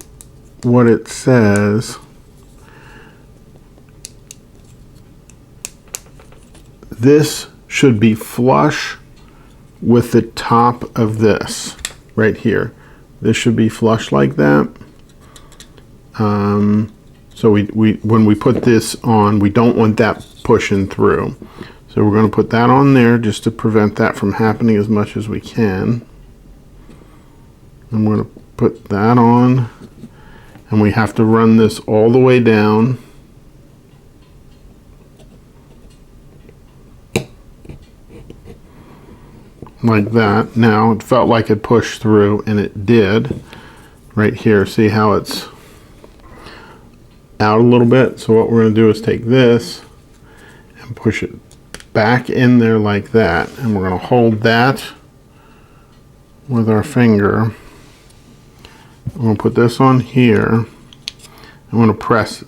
what it says, this should be flush with the top of this right here. This should be flush like that. So when we put this on, we don't want that pushing through. So we're going to put that on there just to prevent that from happening as much as we can. I'm going to put that on, and we have to run this all the way down. Like that. Now it felt like it pushed through, and it did. Right here, see how it's out a little bit? So what we're going to do is take this and push it back in there like that, and we're going to hold that with our finger. I'm going to put this on here. I'm going to press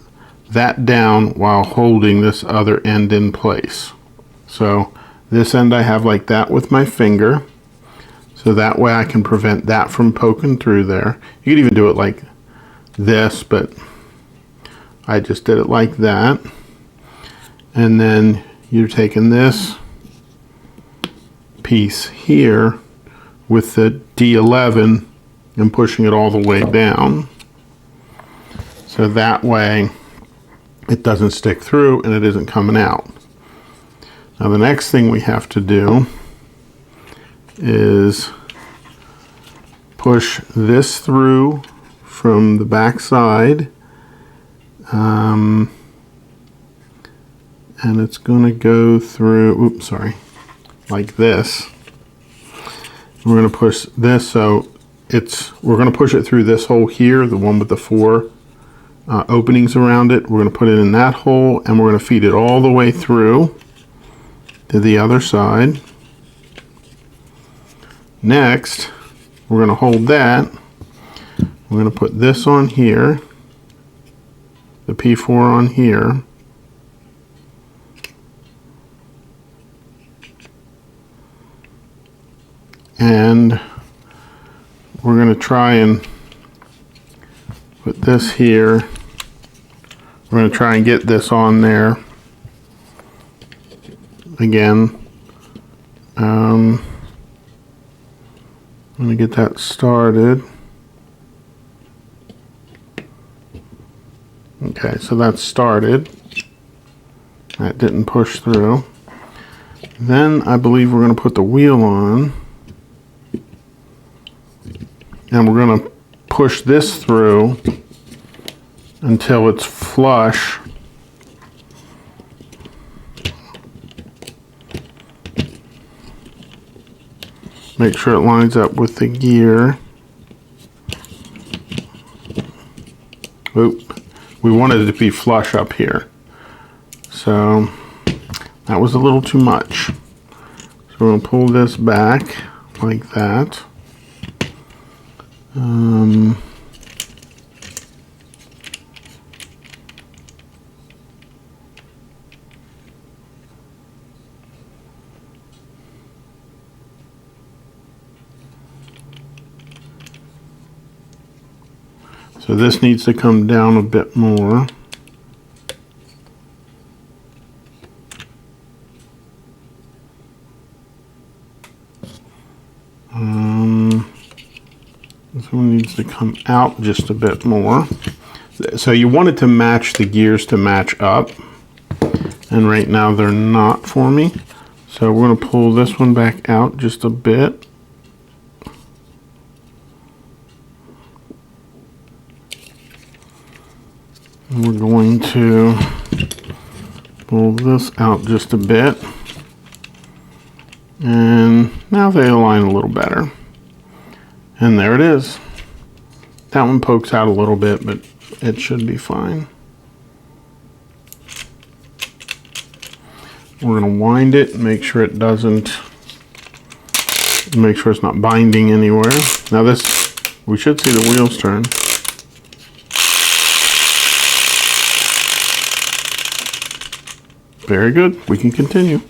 that down while holding this other end in place. So this end I have like that with my finger, so that way I can prevent that from poking through there. You could even do it like this, but I just did it like that. And then you're taking this piece here with the D11 and pushing it all the way down. So that way it doesn't stick through and it isn't coming out. Now the next thing we have to do is push this through from the back side. And it's going to go through, like this. We're going to push this, so we're going to push it through this hole here, the one with the 4 openings around it. We're going to put it in that hole, and we're going to feed it all the way through to the other side. Next, we're going to hold that. We're going to put this on here, the P4 on here. And we're going to try and put this here. We're going to try and get this on there again. I'm going to get that started. Okay, so that's started. That didn't push through. Then I believe we're going to put the wheel on. And we're going to push this through until it's flush. Make sure it lines up with the gear. Oop. We wanted it to be flush up here. So that was a little too much. So we're going to pull this back like that. So this needs to come down a bit more. This one needs to come out just a bit more. So you want it to match the gears to match up. And right now they're not for me. So we're going to pull this one back out just a bit. And we're going to pull this out just a bit. And now they align a little better. And there it is. That one pokes out a little bit, but it should be fine. We're going to wind it and make sure it doesn't, make sure it's not binding anywhere. Now this, we should see the wheels turn. Very good. We can continue.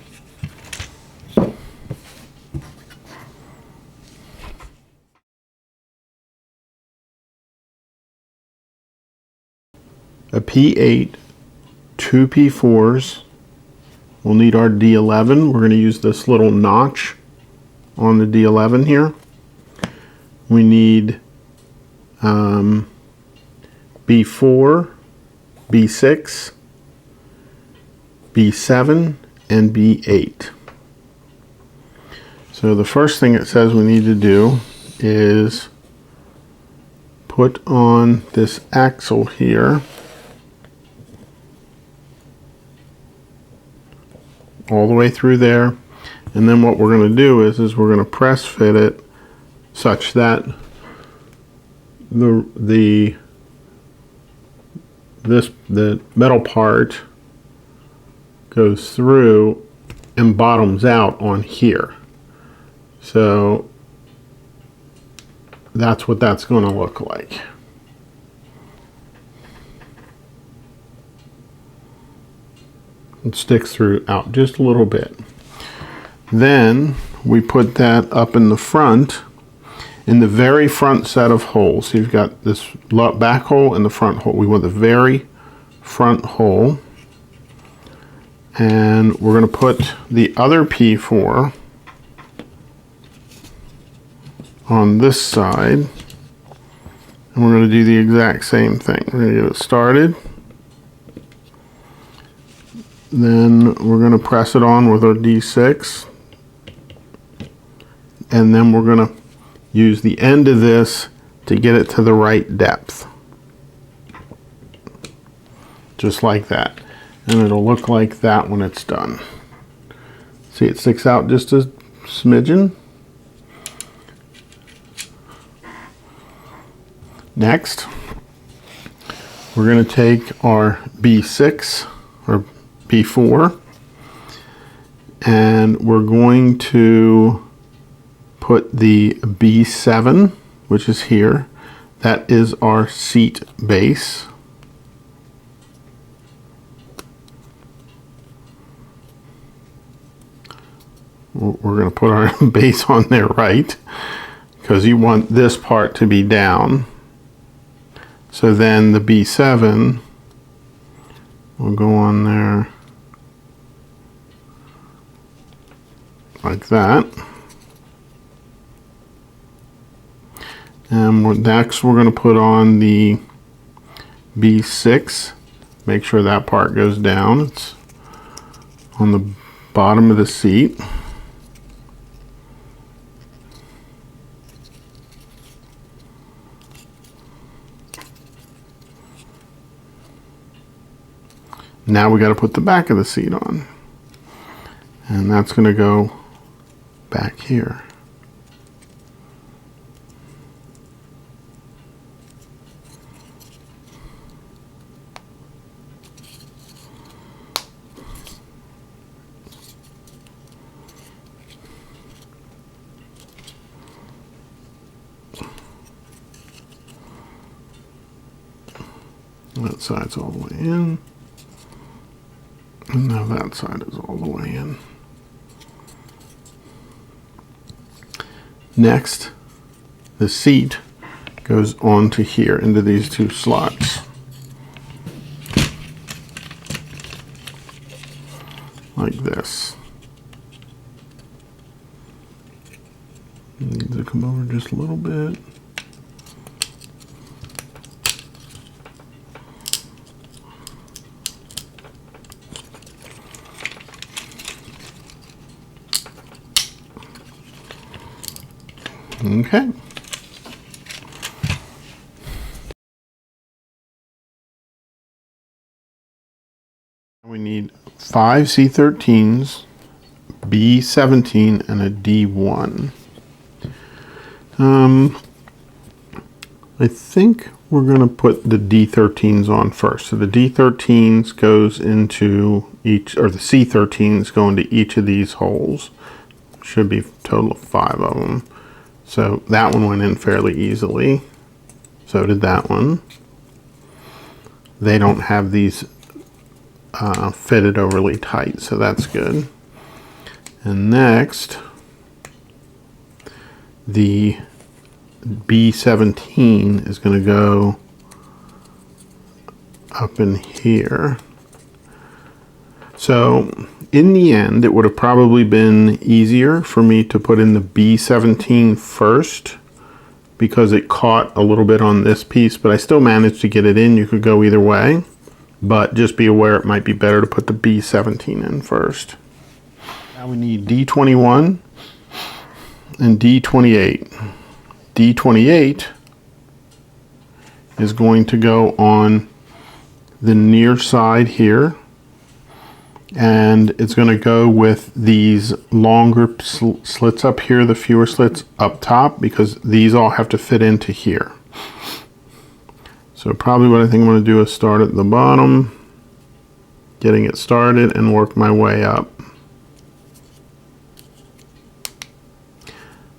A P8, two P4s. We'll need our D11. We're going to use this little notch on the D11 here. We need B4, B6, B7, and B8. So the first thing it says we need to do is put on this axle here. All the way through there, and then what we're going to do is we're going to press fit it such that the metal part goes through and bottoms out on here. So that's what that's going to look like. It sticks through out just a little bit. Then we put that up in the front, in the very front set of holes. So you've got this back hole and the front hole. We want the very front hole. And we're going to put the other P4 on this side. And we're going to do the exact same thing. We're going to get it started. Then we're going to press it on with our D6. And then we're going to use the end of this to get it to the right depth. Just like that. And it'll look like that when it's done. See, it sticks out just a smidgen. Next, we're going to take our B6 or B4 and we're going to put the B7, which is here. That is our seat base. we're going to put our base on there right, because you want this part to be down. So then the B7 will go on there like that. And next we're going to put on the B6. Make sure that part goes down. It's on the bottom of the seat. Now we got to put the back of the seat on. And that's going to go back here. That side's all the way in. And now that side is all the way in. Next, the seat goes onto here into these two slots. Like this. Needs to come over just a little bit. Okay. We need 5 C13s, B17, and a D1. I think we're going to put the D13s on first. So the D13s goes into each, or the C13s go into each of these holes. Should be a total of 5 of them. So that one went in fairly easily. So did that one. They don't have these fitted overly tight, so that's good. And next, the B17 is going to go up in here. So in the end, it would have probably been easier for me to put in the B17 first, because it caught a little bit on this piece, but I still managed to get it in. You could go either way, but just be aware it might be better to put the B17 in first. Now we need D21 and D28. D28 is going to go on the near side here, and it's going to go with these longer slits up here, the fewer slits up top, because these all have to fit into here. So probably what I think I'm going to do is start at the bottom, getting it started, and work my way up.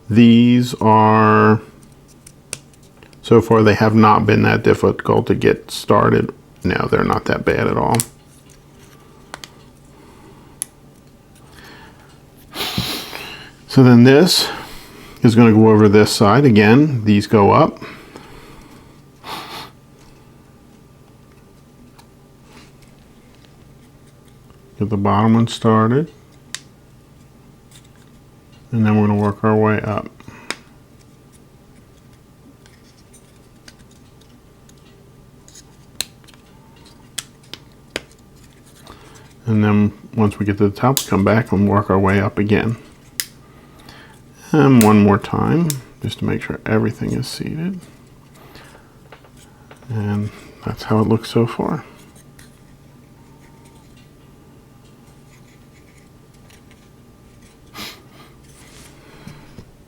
These are, so far they have not been that difficult to get started. No, they're not that bad at all. So then this is going to go over this side. Again, these go up. Get the bottom one started. And then we're going to work our way up. And then once we get to the top, we come back and work our way up again. And one more time, just to make sure everything is seated. And that's how it looks so far.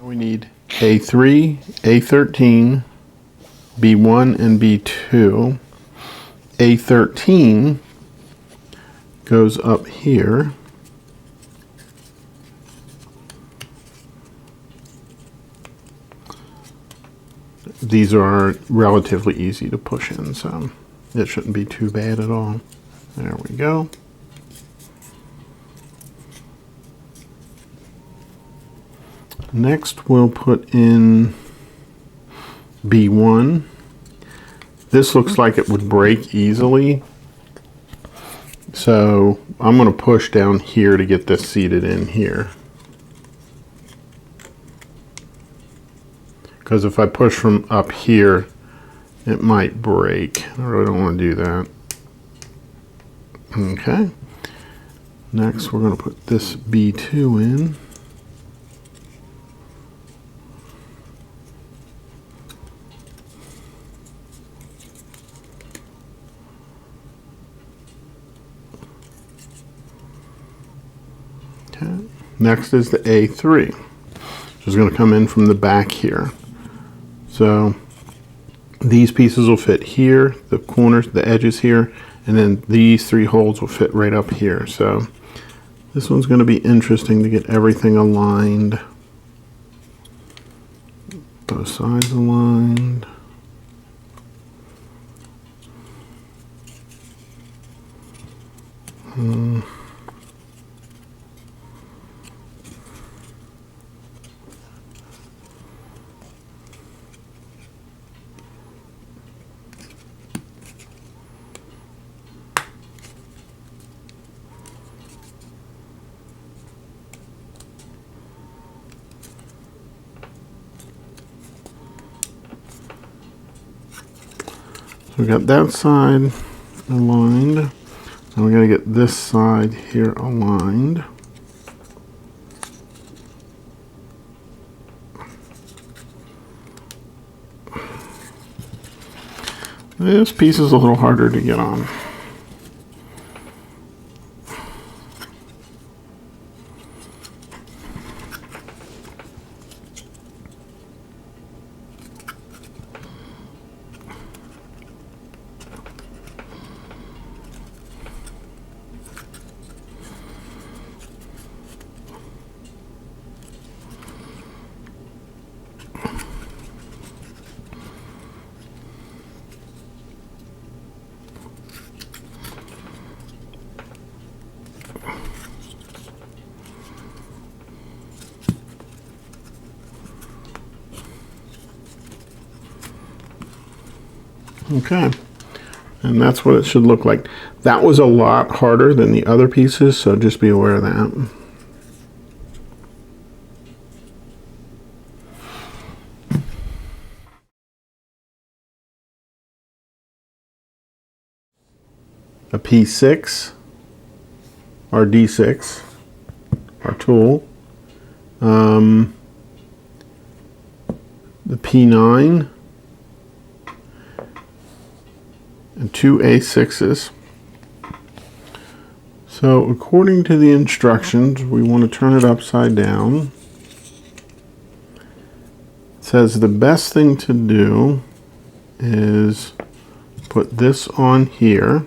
We need A3, A13, B1, and B2. A13 goes up here. These are relatively easy to push in, so it shouldn't be too bad at all. There we go. Next we'll put in B1. This looks like it would break easily, so I'm going to push down here to get this seated in here. Because if I push from up here, it might break. I really don't want to do that. Okay. Next, we're going to put this B2 in. Okay. Next is the A3, which is going to come in from the back here. So these pieces will fit here, the corners, the edges here, and then these 3 holes will fit right up here. So this one's going to be interesting to get everything aligned. Both sides aligned. We got that side aligned, and we got to get this side here aligned. This piece is a little harder to get on. Okay, and that's what it should look like. That was a lot harder than the other pieces, so just be aware of that. A P6, our D6, our tool, the P9, and 2 A6s. So according to the instructions, we want to turn it upside down. It says the best thing to do is put this on here.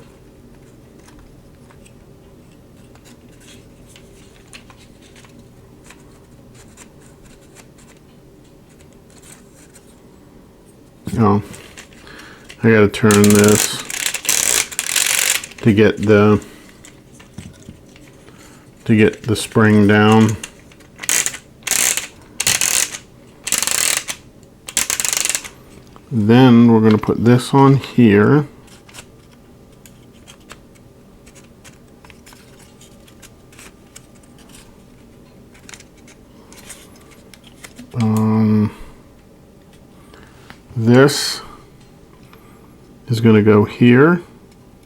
Oh, I got to turn this to get the spring down. Then we're going to put this on here. This is going to go here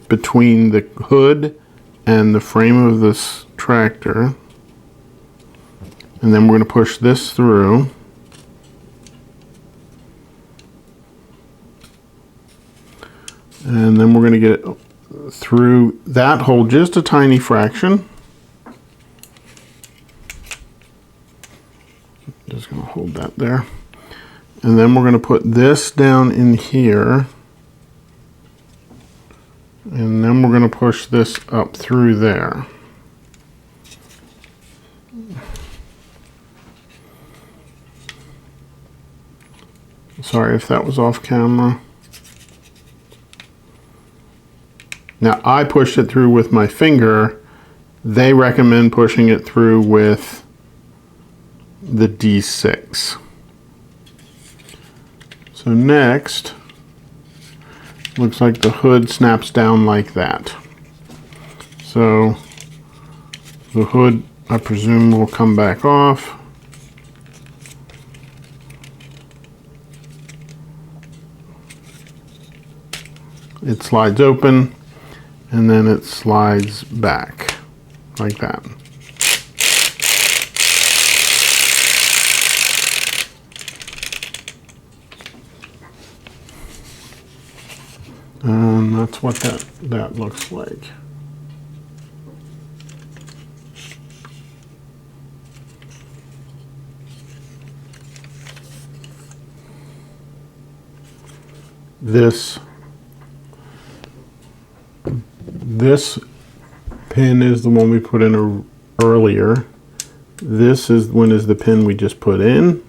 between the hood and the frame of this tractor, and then we're going to push this through. And then we're going to get it through that hole just a tiny fraction. Just going to hold that there. And then we're going to put this down in here. And then we're going to push this up through there. Sorry if that was off camera. Now I pushed it through with my finger. They recommend pushing it through with the D6. So next, looks like the hood snaps down like that. So the hood, I presume, will come back off. It slides open, and then it slides back like that. And that's what that looks like. This pin is the one we put in earlier. This is the pin we just put in.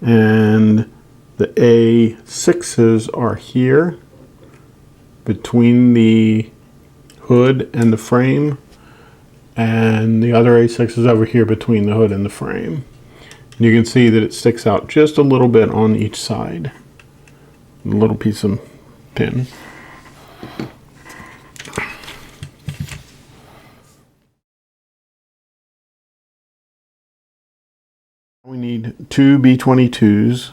And the A6s are here between the hood and the frame. And the other A6 is over here between the hood and the frame. And you can see that it sticks out just a little bit on each side. A little piece of pin. We need two B22s,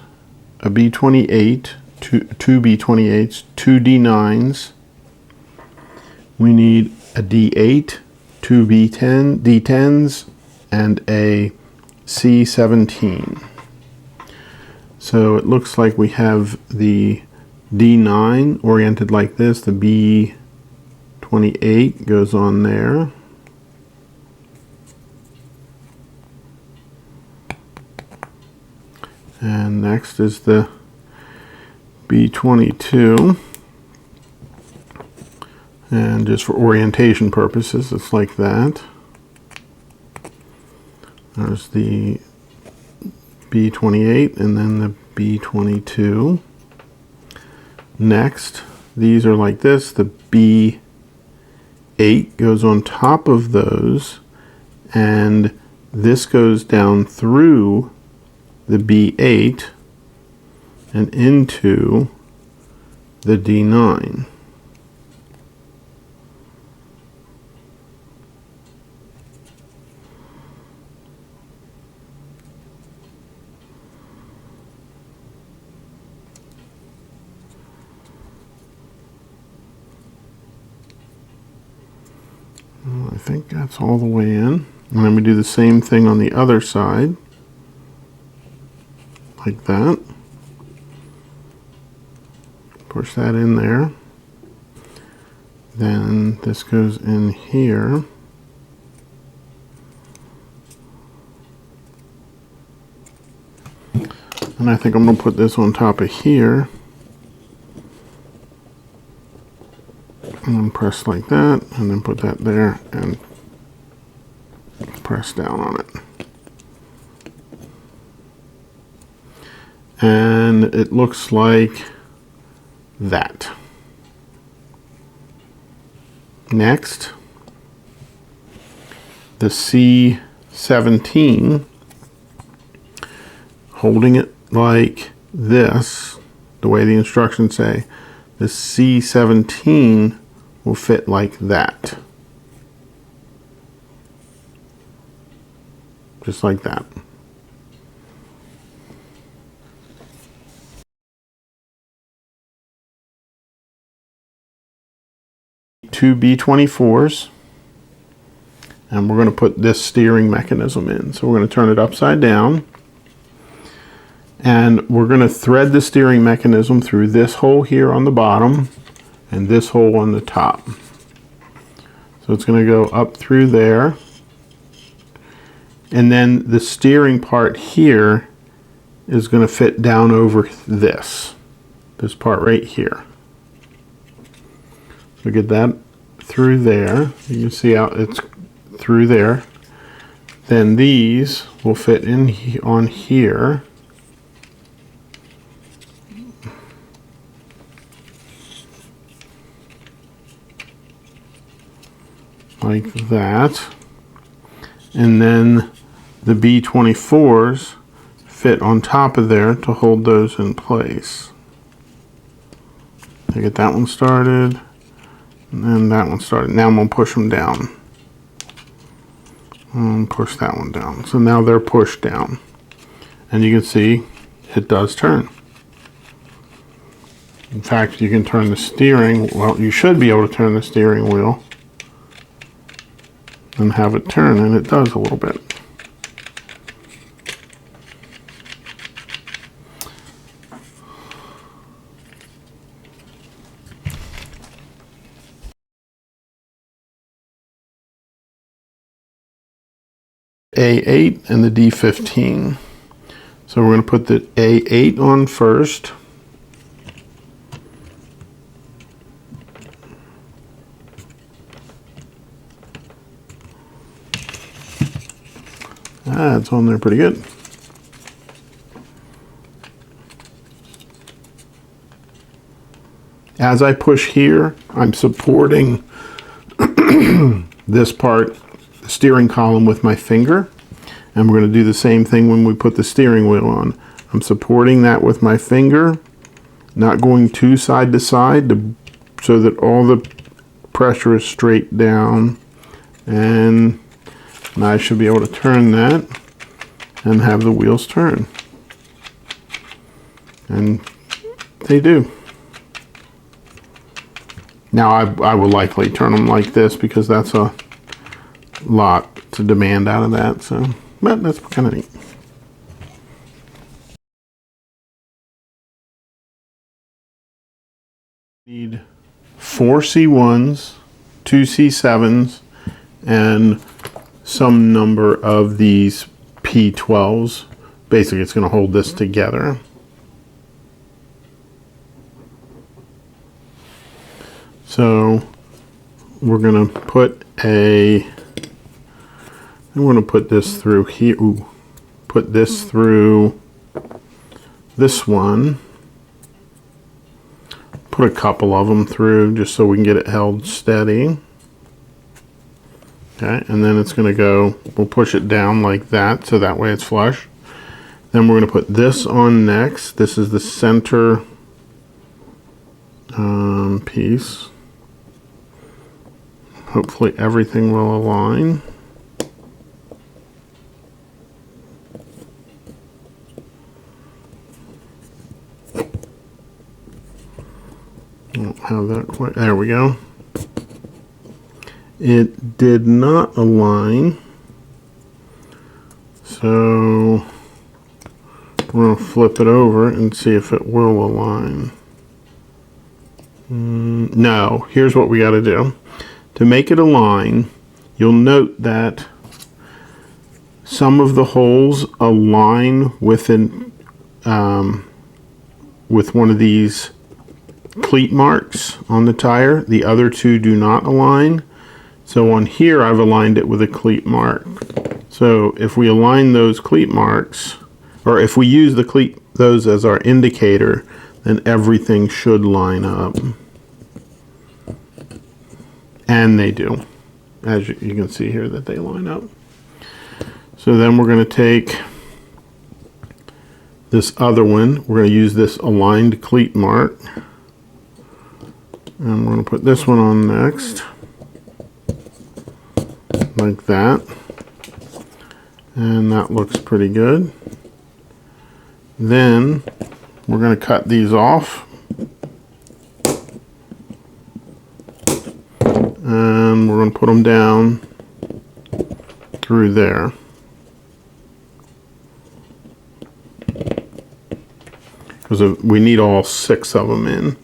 a B28, two B28s, two D9s. We need a D8, two D10s, and a C17. So it looks like we have the D9 oriented like this. The B28 goes on there. And next is the B22. And just for orientation purposes, it's like that. There's the B28 and then the B22. Next, these are like this. The B8 goes on top of those, and this goes down through the B8 and into the D9. I think that's all the way in. And then we do the same thing on the other side. Like that. Push that in there. Then this goes in here. And I think I'm going to put this on top of here. And then press like that, and then put that there, and press down on it. And it looks like that. Next, the C17, holding it like this, the way the instructions say, the C17 will fit like that. Just like that. Two B24s, and we're going to put this steering mechanism in. So we're going to turn it upside down, and we're going to thread the steering mechanism through this hole here on the bottom and this hole on the top. So it's going to go up through there, and then the steering part here is going to fit down over this part right here. So get that through there. You can see how it's through there. Then these will fit in on here. Like that. And then the B24s fit on top of there to hold those in place. I get that one started, and then that one started. Now I'm going to push them down. And push that one down. So now they're pushed down. And you can see it does turn. In fact, you can turn the steering, well, you should be able to turn the steering wheel and have it turn, and it does a little bit. A8 and the D15. So we're going to put the A8 on first. It's on there pretty good. As I push here, I'm supporting this part, the steering column, with my finger. And we're going to do the same thing when we put the steering wheel on. I'm supporting that with my finger, not going too side to side so that all the pressure is straight down. And I should be able to turn that and have the wheels turn. And they do. Now I will likely turn them like this because that's a lot to demand out of that. So, but that's kind of neat. Need 4 C1s, 2 C7s, and some number of these P12s. Basically, it's going to hold this together. So we're going to put this through here. Ooh, put this through this one. Put a couple of them through just so we can get it held steady. Okay, and then it's going to go, we'll push it down like that so that way it's flush. Then we're going to put this on next. This is the center piece. Hopefully everything will align. I don't have that quite, there we go. It did not align, so we're going to flip it over and see if it will align. No, here's what we got to do. To make it align, you'll note that some of the holes align with one of these cleat marks on the tire. The other two do not align. So on here, I've aligned it with a cleat mark. So if we align those cleat marks, or if we use those as our indicator, then everything should line up. And they do. As you can see here that they line up. So then we're going to take this other one. We're going to use this aligned cleat mark. And we're going to put this one on next. Like that. And that looks pretty good. Then we're going to cut these off. And we're going to put them down through there. Because we need all 6 of them in.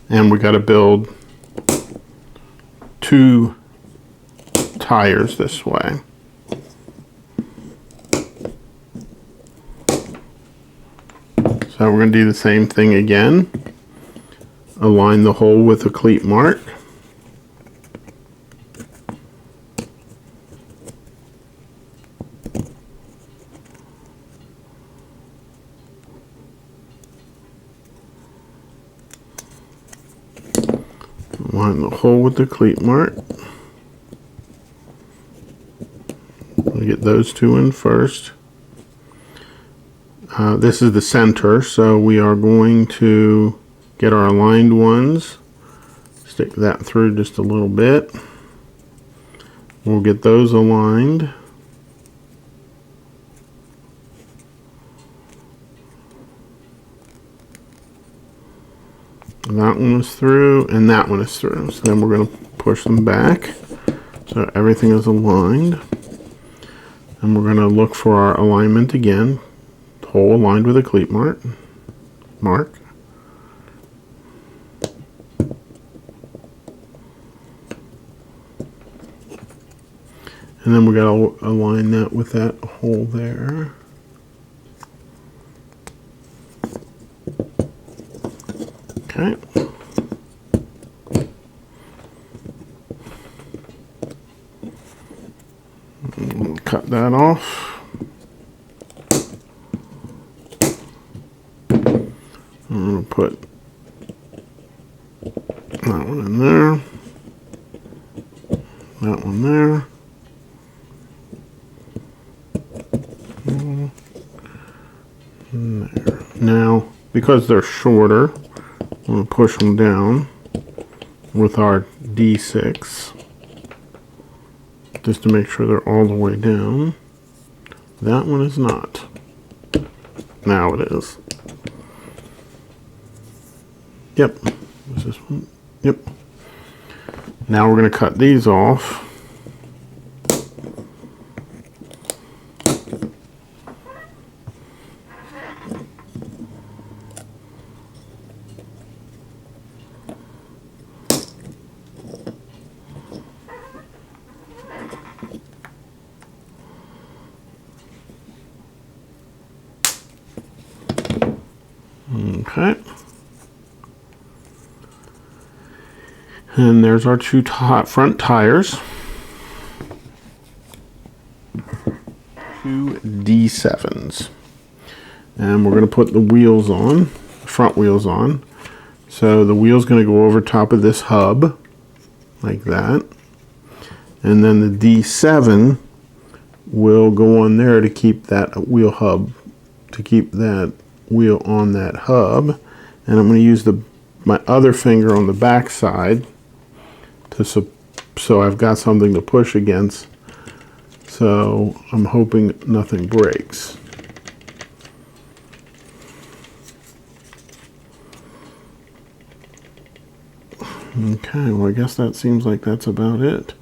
And we got to build 2 tires this way. So we're going to do the same thing again. Align the hole with a cleat mark. line the hole with the cleat mark. We get those two in first. This is the center, so we are going to get our aligned ones. Stick that through just a little bit. We'll get those aligned. That one is through, and that one is through. So then we're going to push them back so everything is aligned. And we're going to look for our alignment again. Hole aligned with a cleat mark. And then we got to align that with that hole there. Okay. Cut that off. I'm going to put that one in there. That one there. And there. Now, because they're shorter, I'm going to push them down with our D6 just to make sure they're all the way down. That one is not. Now it is. Yep. Is this one? Yep. Now we're going to cut these off. Okay. And there's our two front tires. Two D7s. And we're going to put the wheels on, front wheels on. So the wheel's going to go over top of this hub, like that. And then the D7 will go on there to keep that wheel hub, to keep that wheel on that hub. And I'm going to use my other finger on the back side so I've got something to push against. So I'm hoping nothing breaks. Okay, well I guess that seems like that's about it.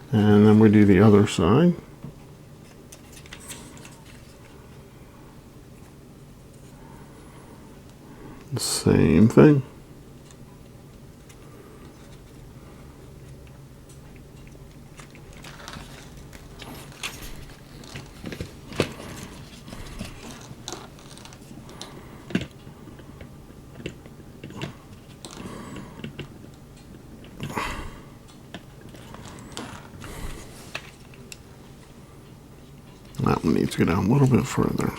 And then we do the other side. Same thing. That one needs to go down a little bit further.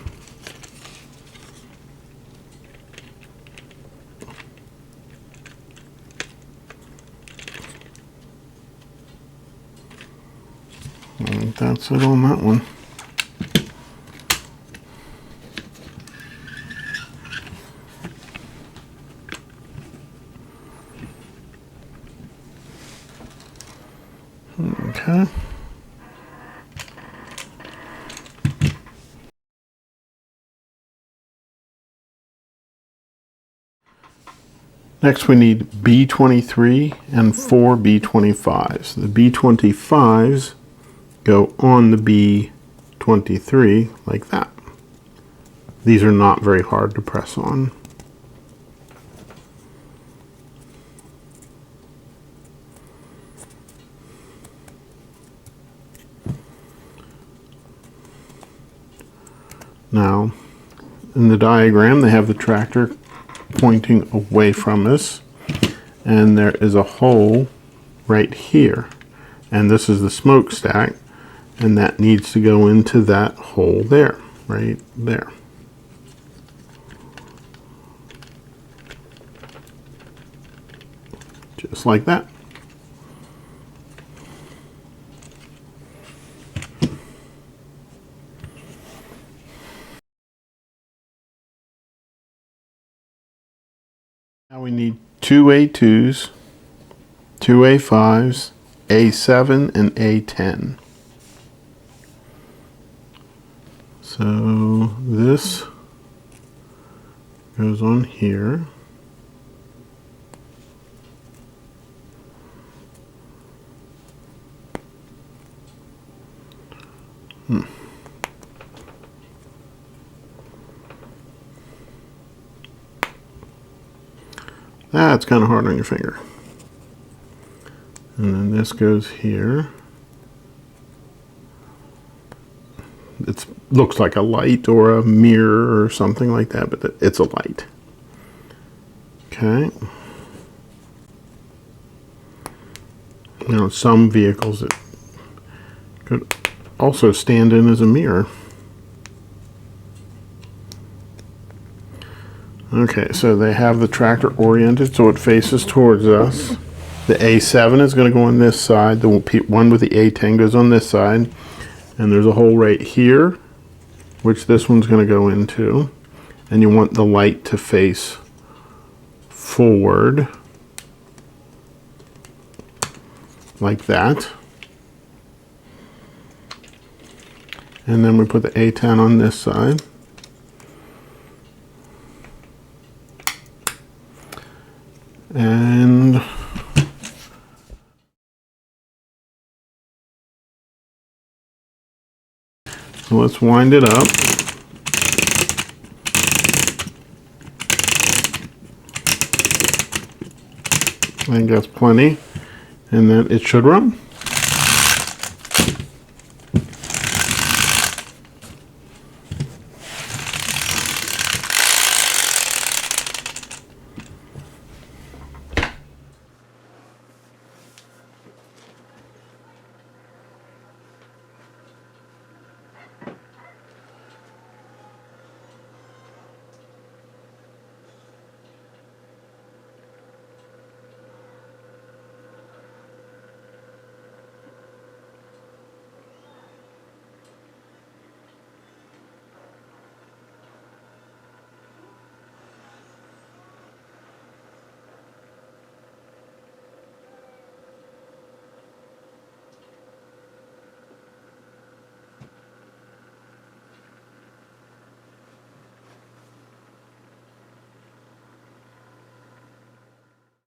And that's it on that one. Okay. Next we need B23 and 4 B25s. The B25s go on the B23 like that. These are not very hard to press on. Now, in the diagram they have the tractor pointing away from us, and there is a hole right here, and this is the smokestack, and that needs to go into that hole there, right there. Just like that. Now we need two A2s, two A5s, A7, and A10. So this goes on here. That's kind of hard on your finger. And then this goes here. It looks like a light or a mirror or something like that, but it's a light. Okay. Now, some vehicles it could also stand in as a mirror. Okay, so they have the tractor oriented so it faces towards us. The A7 is going to go on this side. The one with the A10 goes on this side. And there's a hole right here, which this one's going to go into. And you want the light to face forward, like that. And then we put the A10 on this side. And so let's wind it up. I think that's plenty, and then it should run.